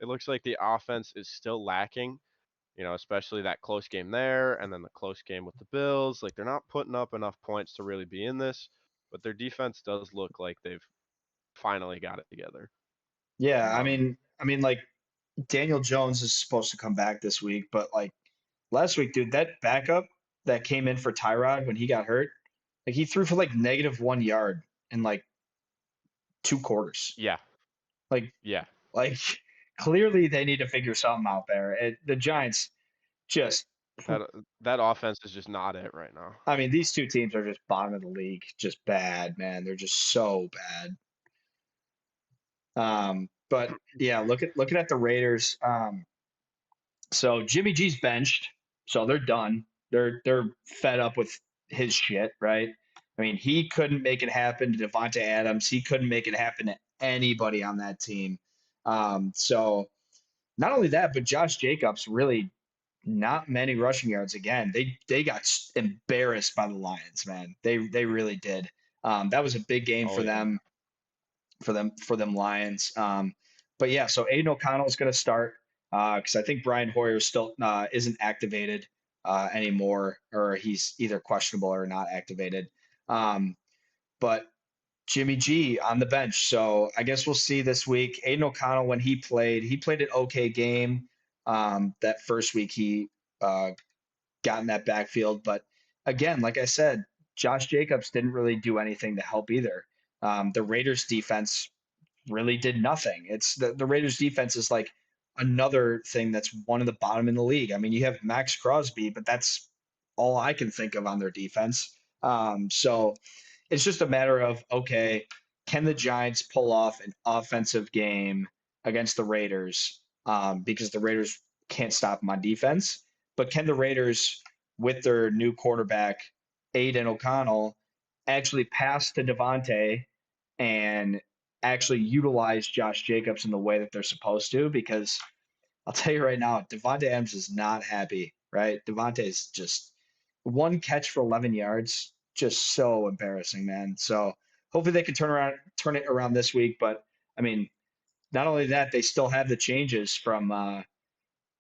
it looks like the offense is still lacking. Especially that close game there, and then the close game with the Bills. Like they're not putting up enough points to really be in this, but their defense does look like they've finally got it together. Yeah, Um, like Daniel Jones is supposed to come back this week, but like last week, dude, that backup that came in for Tyrod when he got hurt, like he threw for like -1 yard in like 2 quarters. yeah, Like yeah. like clearly they need to figure something out there. The Giants just That that offense is just not it right now. I mean, these two teams are just bottom of the league, just bad, man. They're just so bad. But yeah, looking at the Raiders. So Jimmy G's benched, so they're done. They're fed up with his shit, right? I mean, he couldn't make it happen to Devonte Adams. He couldn't make it happen to anybody on that team. So not only that, but Josh Jacobs really not many rushing yards again. They got embarrassed by the Lions, man. They really did. That was a big game Oh yeah. for them Lions. But yeah, so Aiden O'Connell is going to start because I think Brian Hoyer still isn't activated anymore, or he's either questionable or not activated. Um, but Jimmy G on the bench. So I guess we'll see this week. Aiden O'Connell, when he played an okay game. That first week he uh, got in that backfield. But again, like I said, Josh Jacobs didn't really do anything to help either. The Raiders defense really did nothing. It's the Raiders defense is like another thing that's one of the bottom in the league. I mean, you have Max Crosby, but that's all I can think of on their defense. So it's just a matter of okay, can the Giants pull off an offensive game against the Raiders? Because the Raiders can't stop them on defense, but can the Raiders, with their new quarterback Aiden O'Connell, actually pass to Devontae and actually utilize Josh Jacobs in the way that they're supposed to? Because I'll tell you right now, Devontae Adams is not happy, right? Devontae is just one catch for 11 yards, just so embarrassing, man. So hopefully they can turn it around this week. But I mean, not only that, they still have the changes from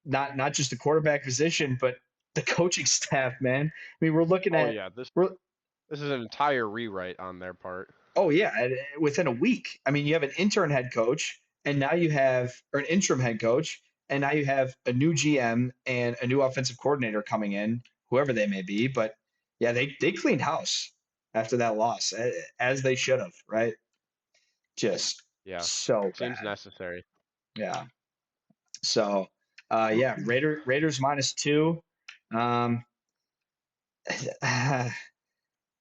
not just the quarterback position, but the coaching staff, man. I mean, we're looking Oh at yeah. This we're this is an entire rewrite on their part. oh yeah, within a week. I mean, you have an intern head coach, and now you have or an interim head coach, and now you have a new GM and a new offensive coordinator coming in, whoever they may be. But yeah, they cleaned house after that loss, as they should have, right? just Yeah. so Seems bad. necessary. Yeah. So, yeah, Raiders -2. Um,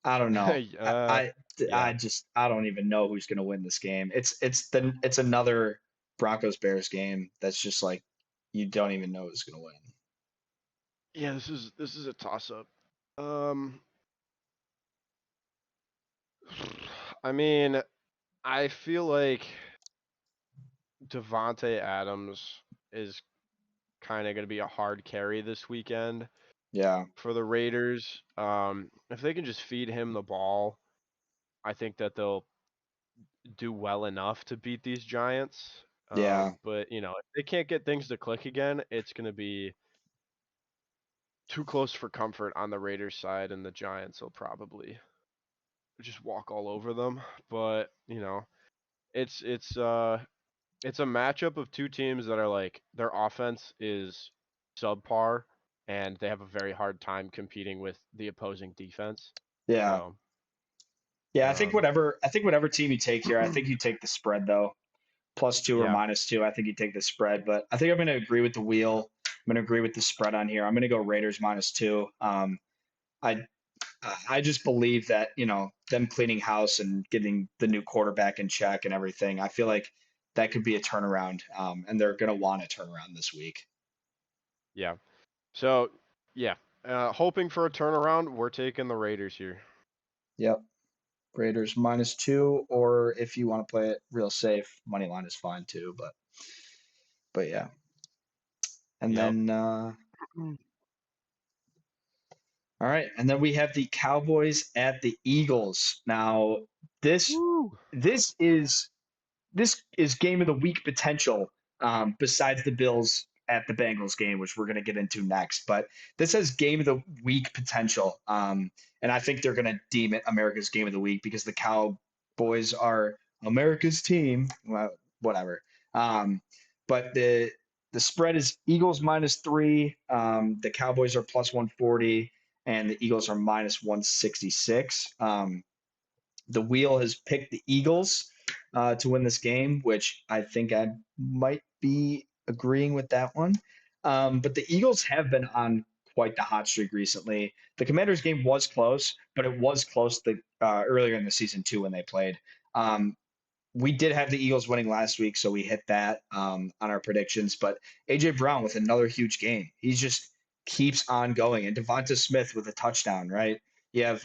I don't know. uh, I yeah. just I don't even know who's going to win this game. It's another Broncos Bears game that's just like you don't even know who's going to win. Yeah, this is a toss up. Um I mean, I feel like Devonte Adams is kind of going to be a hard carry this weekend Yeah. for the Raiders. If they can just feed him the ball, I think that they'll do well enough to beat these Giants. Yeah. But if they can't get things to click again, it's going to be too close for comfort on the Raiders side, and the Giants will probably just walk all over them. But it's it's uh it's a matchup of two teams that are like their offense is subpar, and they have a very hard time competing with the opposing defense. Yeah. So, Yeah, um, I think whatever team you take here, I think you take the spread though. +2 or yeah, -2. I think you take the spread, but I think I'm going to agree with the wheel. I'm going to agree with the spread on here. I'm going to go Raiders -2. I I just believe that them cleaning house and getting the new quarterback in check and everything. I feel like that could be a turnaround, and they're going to want a turnaround this week. yeah. So, yeah, hoping for a turnaround, we're taking the Raiders here. Yep, Raiders -2, or if you want to play it real safe, money line is fine too. But yeah, and Yep. then all right, and then we have the Cowboys at the Eagles. Now, this Woo. this is this is game of the week potential. Besides the Bills at the Bengals game, which we're going to get into next, but this has game of the week potential, and I think they're going to deem it America's game of the week because the Cowboys are America's team. Well, whatever. Um, but the spread is Eagles -3. The Cowboys are +140, and the Eagles are -166. The wheel has picked the Eagles to win this game, which I think I might be agreeing with that one. But the Eagles have been on quite the hot streak recently. The Commanders game was close, but it was close earlier in the season too when they played. Um, we did have the Eagles winning last week, so we hit that on our predictions. But AJ Brown with another huge game. He just keeps on going, and Devonta Smith with a touchdown. Right? You have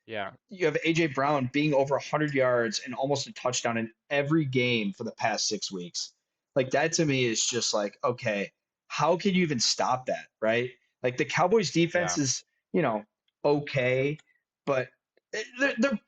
Yeah. you have AJ Brown being over 100 yards and almost a touchdown in every game for the past 6 weeks. Like that to me is just like, okay, how can you even stop that, right? Like the Cowboys defense Yeah. is, okay, but they're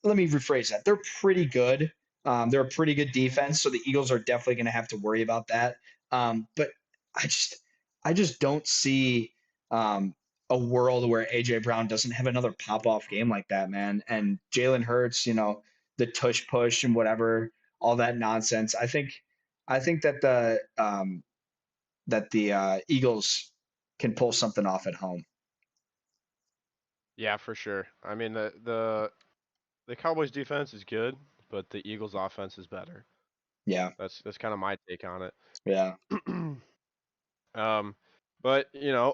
let me rephrase that. They're pretty good. They're a pretty good defense, so the Eagles are definitely going to have to worry about that. But I just, I just don't see um, a world where AJ Brown doesn't have another pop off game like that, man. And Jalen Hurts, the tush push and whatever, all that nonsense. I think that the Eagles can pull something off at home. Yeah, for sure. I mean, the Cowboys defense is good, but the Eagles offense is better. Yeah, That's kind of my take on yeah, it. Um, but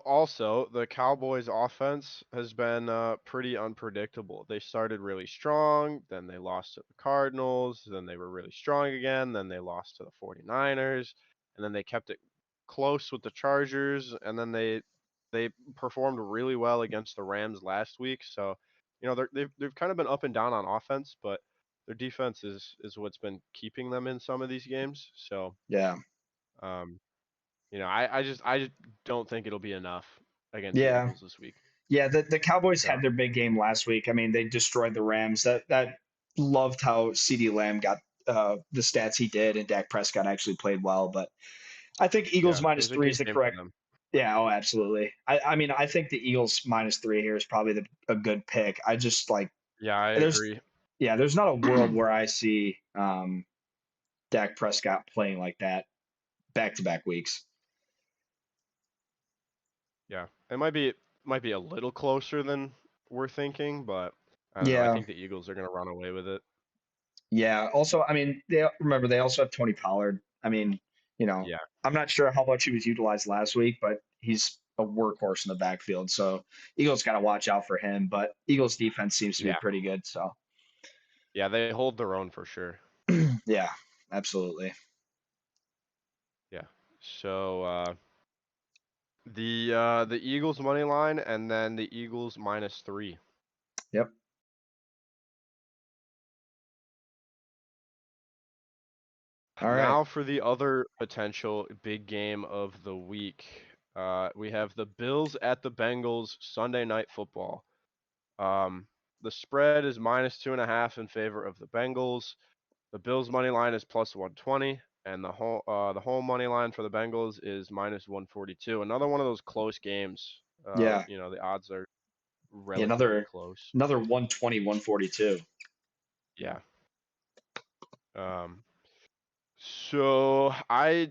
also the Cowboys offense has been pretty unpredictable. They started really strong, then they lost to the Cardinals, then they were really strong again, then they lost to the 49ers, and then they kept it close with the Chargers, and then they performed really well against the Rams last week. So, they've kind of been up and down on offense, but their defense is what's been keeping them in some of these games. So, yeah, um, I just don't think it'll be enough against the yeah. Eagles this week. Yeah, the Cowboys So had their big game last week. I mean, they destroyed the Rams. That loved how CeeDee Lamb got the stats he did, and Dak Prescott actually played well. But I think Eagles yeah, it was a -3 is good the game for correct. them. Yeah, oh, absolutely. I mean, I think the Eagles -3 here is probably a good pick. I just like Yeah, I there's agree. yeah, there's not a world where I see Dak Prescott playing like that back to back weeks. Yeah, it might be a little closer than we're thinking, but I don't know. I Yeah, think the Eagles are gonna run away with it. Yeah. Also, I mean, they also have Tony Pollard. I mean, you know, Yeah, I'm not sure how much he was utilized last week, but he's a workhorse in the backfield. So Eagles got to watch out for him. But Eagles defense seems to be yeah, pretty good. So yeah. They hold their own for sure. yeah, absolutely. Yeah. So the Eagles money line and then the Eagles -3. Yep. All right. Now for the other potential big game of the week. We have the Bills at the Bengals Sunday Night Football. Um, the spread is -2.5 in favor of the Bengals. The Bills money line is +120, and the home money line for the Bengals is -142. Another one of those close games. Yeah. The odds are Yeah. relatively close. Another 120, 142. Yeah. Um, So I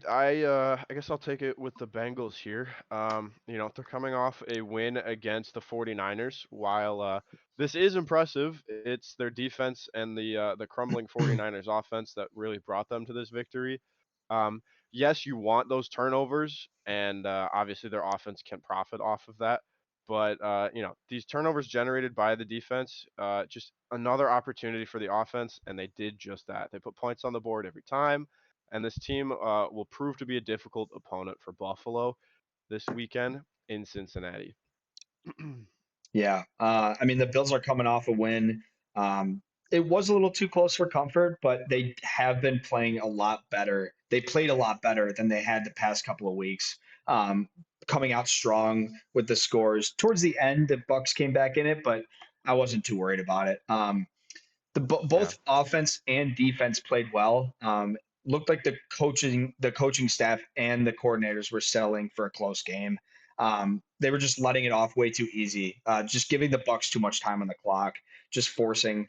guess I'll take it with the Bengals here. They're coming off a win against the 49ers. While this is impressive, it's their defense and the crumbling 49ers offense that really brought them to this victory. Um, yes, you want those turnovers, and obviously their offense can profit off of that. But these turnovers generated by the defense, just another opportunity for the offense, and they did just that. They put points on the board every time, and this team will prove to be a difficult opponent for Buffalo this weekend in Cincinnati. Yeah. I mean, the Bills are coming off a win. It was a little too close for comfort, but they have been playing a lot better. They played a lot better than they had the past couple of weeks. Um, Coming out strong with the scores. Towards the end, the Bucks came back in it, but I wasn't too worried about it. Yeah, Both offense and defense played well. Looked like the coaching staff and the coordinators were settling for a close game. They were just letting it off way too easy, just giving the Bucks too much time on the clock, just forcing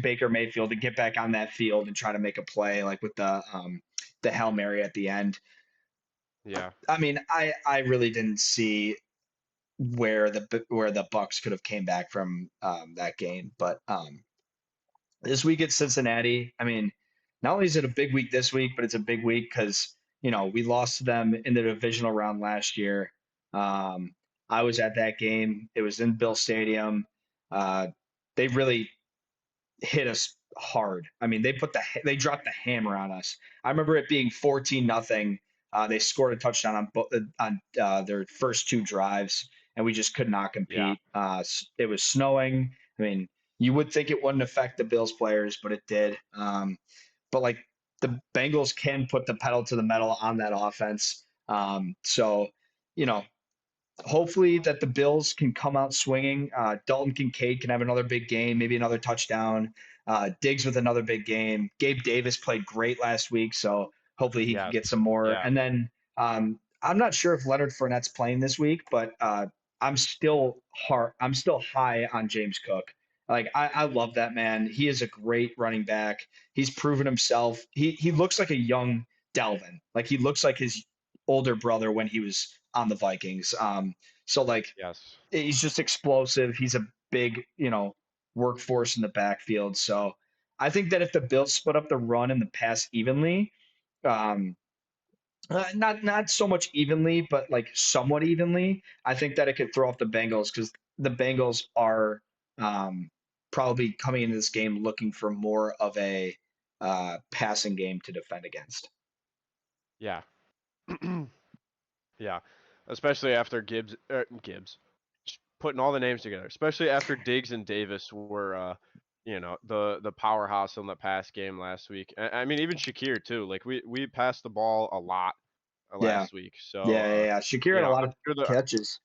Baker Mayfield to get back on that field and try to make a play, like with the Hail Mary at the end. yeah, I mean, I really didn't see where the Bucks could have came back from that game, but this week at Cincinnati, I mean, not only is it a big week this week, but it's a big week because we lost to them in the divisional round last year. Um, I was at that game. It was in Bill Stadium. Uh, they really hit us hard. I mean, they dropped the hammer on us. I remember it being 14-0. They scored a touchdown on their first two drives, and we just could not yeah, compete. It was snowing. I mean, you would think it wouldn't affect the Bills players, but it did. But like the Bengals can put the pedal to the metal on that offense. So, you know, hopefully that the Bills can come out swinging. Dalton Kincaid can have another big game, maybe another touchdown. Diggs with another big game. Gabe Davis played great last week, so hopefully he can yes, get some more. yeah, And then I'm not sure if Leonard Fournette's playing this week, but I'm still high on James Cook. Like I love that man. He is a great running back. He's proven himself. He looks like a young Dalvin. Like he looks like his older brother when he was on the Vikings. So like yes, he's just explosive. He's a big, workforce in the backfield. So I think that if the Bills split up the run and the pass evenly, um, not so much evenly, but like somewhat evenly, I think that it could throw off the Bengals because the Bengals are um, probably coming into this game looking for more of a passing game to defend against. yeah, yeah. Especially after Gibbs, just putting all the names together. Especially after Diggs and Davis were, the powerhouse in the pass game last week. I mean, even Shakir too. Like we passed the ball a lot Yeah, last week. So, yeah, yeah, yeah. Shakir had a lot I'm of sure the catches.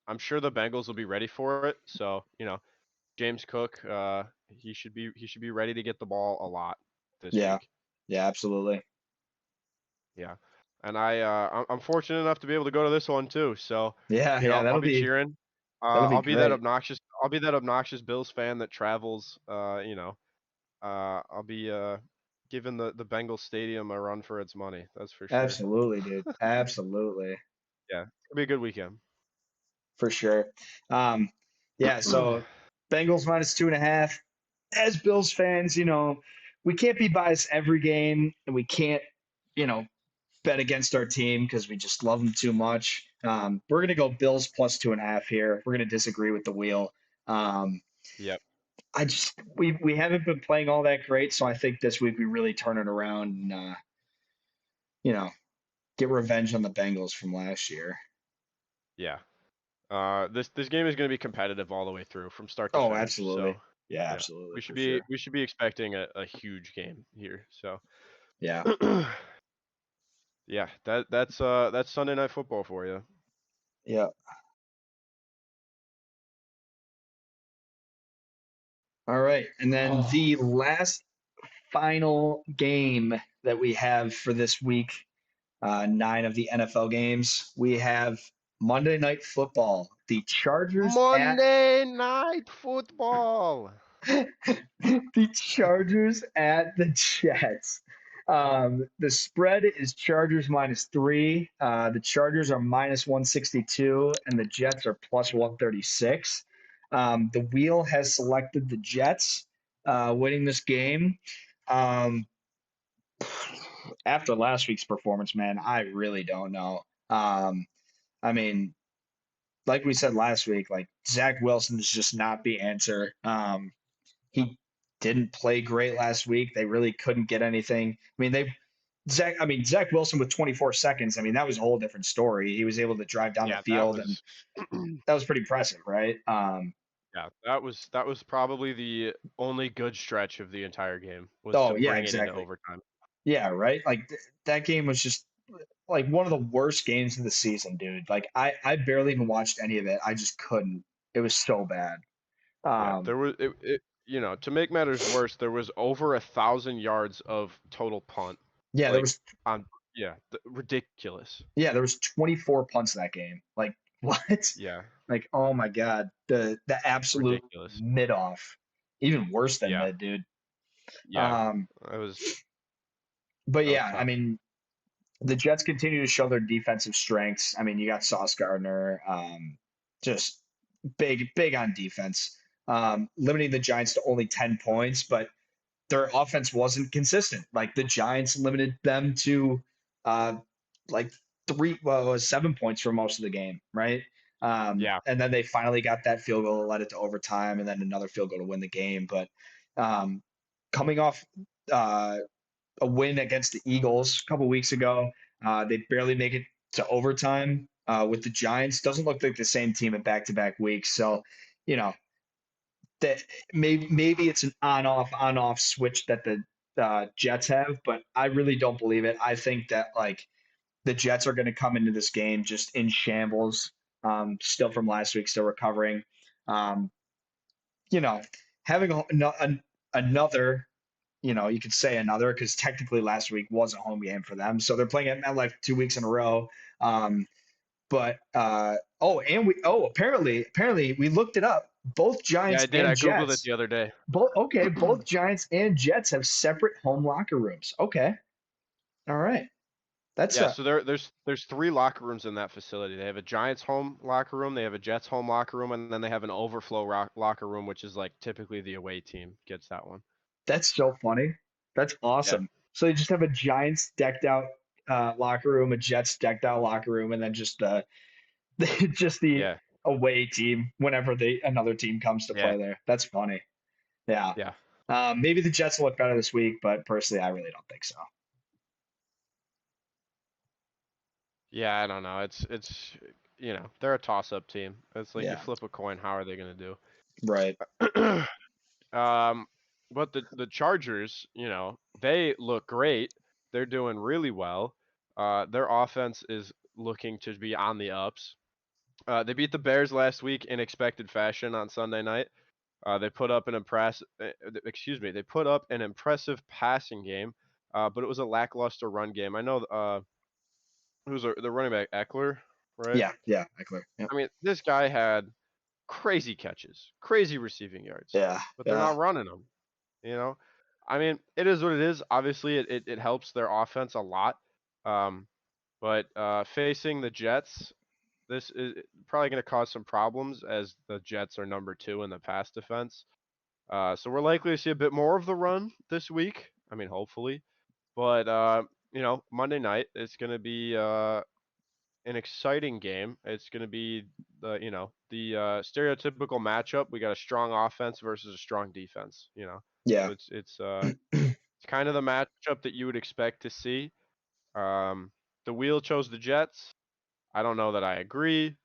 I'm sure the Bengals will be ready for it. So, James Cook, he should be ready to get the ball a lot this Yeah, week. yeah, absolutely. Yeah, and I'm fortunate enough to be able to go to this one too. So, Yeah, yeah, I'll be cheering. that'll be I'll be that great. obnoxious. I'll be that obnoxious Bills fan that travels. I'll be giving the Bengals stadium a run for its money. That's for sure. Absolutely, dude. Absolutely, Yeah, it's gonna be a good weekend. for sure. Um, yeah, so Bengals -2.5. as Bills fans, we can't be biased every game, and we can't, you know, bet against our team because we just love them too much. We're gonna go Bills plus 2.5 here. We're gonna disagree with the wheel. Um, Yep. I just we haven't been playing all that great, so I think this week we really turn it around and you know get revenge on the Bengals from last year. Yeah. This game is going to be competitive all the way through from start to Oh, finish. absolutely. So Yeah, yeah, absolutely we should for be sure. we should be expecting a huge game here. So Yeah. yeah, that's Sunday Night Football for you. Yeah. All right. And then Oh, the last final game that we have for this week, 9 of the NFL games, we have Monday Night Football. The Chargers at Monday Night Football. the Chargers at the Jets. The spread is Chargers -3. The Chargers are -162, and the Jets are +136. The wheel has selected the Jets winning this game. Um, After last week's performance, man, I really don't know. I mean, like we said last week, like Zach Wilson is just not the answer. He didn't play great last week. They really couldn't get anything. Zach Wilson with 24 seconds. I mean, that was a whole different story. He was able to drive down the Yeah, that field, and was that was pretty impressive, right? yeah, that was probably the only good stretch of the entire game was to Oh yeah, bring it into exactly. overtime. Yeah, right. Like that game was just like one of the worst games of the season, dude. Like I barely even watched any of it. I just couldn't. It was so bad. Yeah, Um, there was to make matters worse, there was over 1,000 yards of total punt. yeah, there Like was on yeah, ridiculous. yeah, there was 24 punts in that game. Like what? Yeah, Like oh my god, the absolute ridiculous. mid off, even worse than Yeah, mid, dude. yeah. Um, That was but that was yeah, I tough. mean, the Jets continue to show their defensive strengths. I mean, you got Sauce Gardner, just big on defense, limiting the Giants to only 10 points, but their offense wasn't consistent. Like the Giants limited them to uh, like it was 7 points for most of the game, right? Yeah, And then they finally got that field goal, led it to overtime, and then another field goal to win the game. But um, coming off uh, a win against the Eagles a couple weeks ago, they barely make it to overtime with the Giants. Doesn't look like the same team in back-to-back weeks. So, you know, that maybe it's an on off switch that the Jets have, but I really don't believe it. I think that like the Jets are going to come into this game just in shambles, still from last week, still recovering. Um, you know, having another, you could say another because technically last week was a home game for them, so they're playing at MetLife 2 weeks in a row. Um, but apparently we looked it up. Both yeah, I Giants did. and I googled it Jets the other day. both Giants and Jets have separate home locker rooms. Okay. All right. That's Yeah, so there's three locker rooms in that facility. They have a Giants home locker room, they have a Jets home locker room, and then they have an overflow locker room, which is like typically the away team gets that one. that's so funny. That's Yeah, awesome. So you just have a Giants decked out locker room, a Jets decked out locker room, and then just just the yeah, away team whenever another team comes to yeah, play there. That's funny. Yeah. yeah, Maybe the Jets will look better this week, but personally, I really don't think so. yeah. I don't know. It's they're a toss-up team. It's like you Yeah. flip a coin. How are they gonna Right. do? But the Chargers, they look great. They're doing really well. Their offense is looking to be on the ups. They beat the Bears last week in expected fashion on Sunday night. They put up they put up an impressive passing game, but it was a lackluster run game. I know who's the running back Eckler, right? Yeah. Yeah. Eckler. Yep. I mean, this guy had crazy catches, crazy receiving yards, Yeah. but they're Yeah. not running them. You know, I mean, it is what it is. Obviously, it helps their offense a lot. Um, but facing the Jets, this is probably going to cause some problems as the Jets are number 2 in the pass defense. So we're likely to see a bit more of the run this week. I mean, hopefully. But Monday night it's going to be an exciting game. It's going to be the stereotypical matchup. We got a strong offense versus a strong defense. So Yeah. it's kind of the matchup that you would expect to see. The wheel chose the Jets. I don't know that I agree.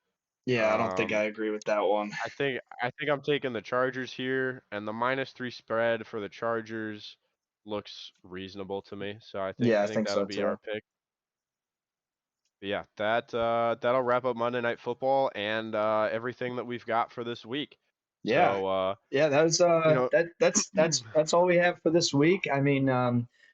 Yeah, I don't think I Um, agree with that one. I think I'm taking the Chargers here, and the -3 spread for the Chargers looks reasonable to me. So I think Yeah, I I think think that'll so be our too. pick. But yeah, that'll wrap up Monday Night Football and everything that we've got for this week. Yeah. So Yeah, that was you know, that's all we have for this week. I mean,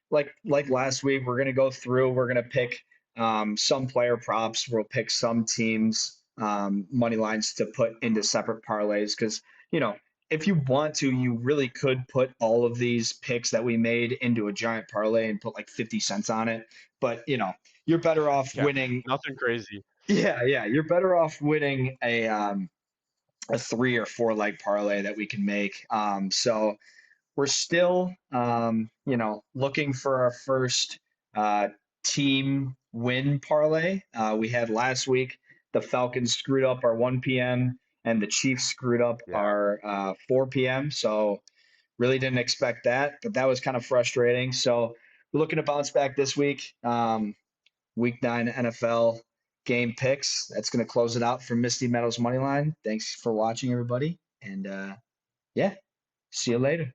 like last week, we're gonna go through. We're gonna pick some player props. We'll pick some teams money lines to put into separate parlays because you know if you want to, you really could put all of these picks that we made into a giant parlay and put like 50 cents on it. But you're better off yeah, winning. nothing crazy. Yeah, you're better off winning a 3 or 4 leg parlay that we can make. So we're still, looking for our first uh, team win parlay. We had last week the Falcons screwed up our 1 p.m. and the Chiefs screwed up Yeah, our 4 p.m. So really didn't expect that, but that was kind of frustrating. So we're looking to bounce back this week. Week 9 NFL game picks. That's going to close it out for Misty Meadows Moneyline. Thanks for watching, everybody. And yeah, see you later.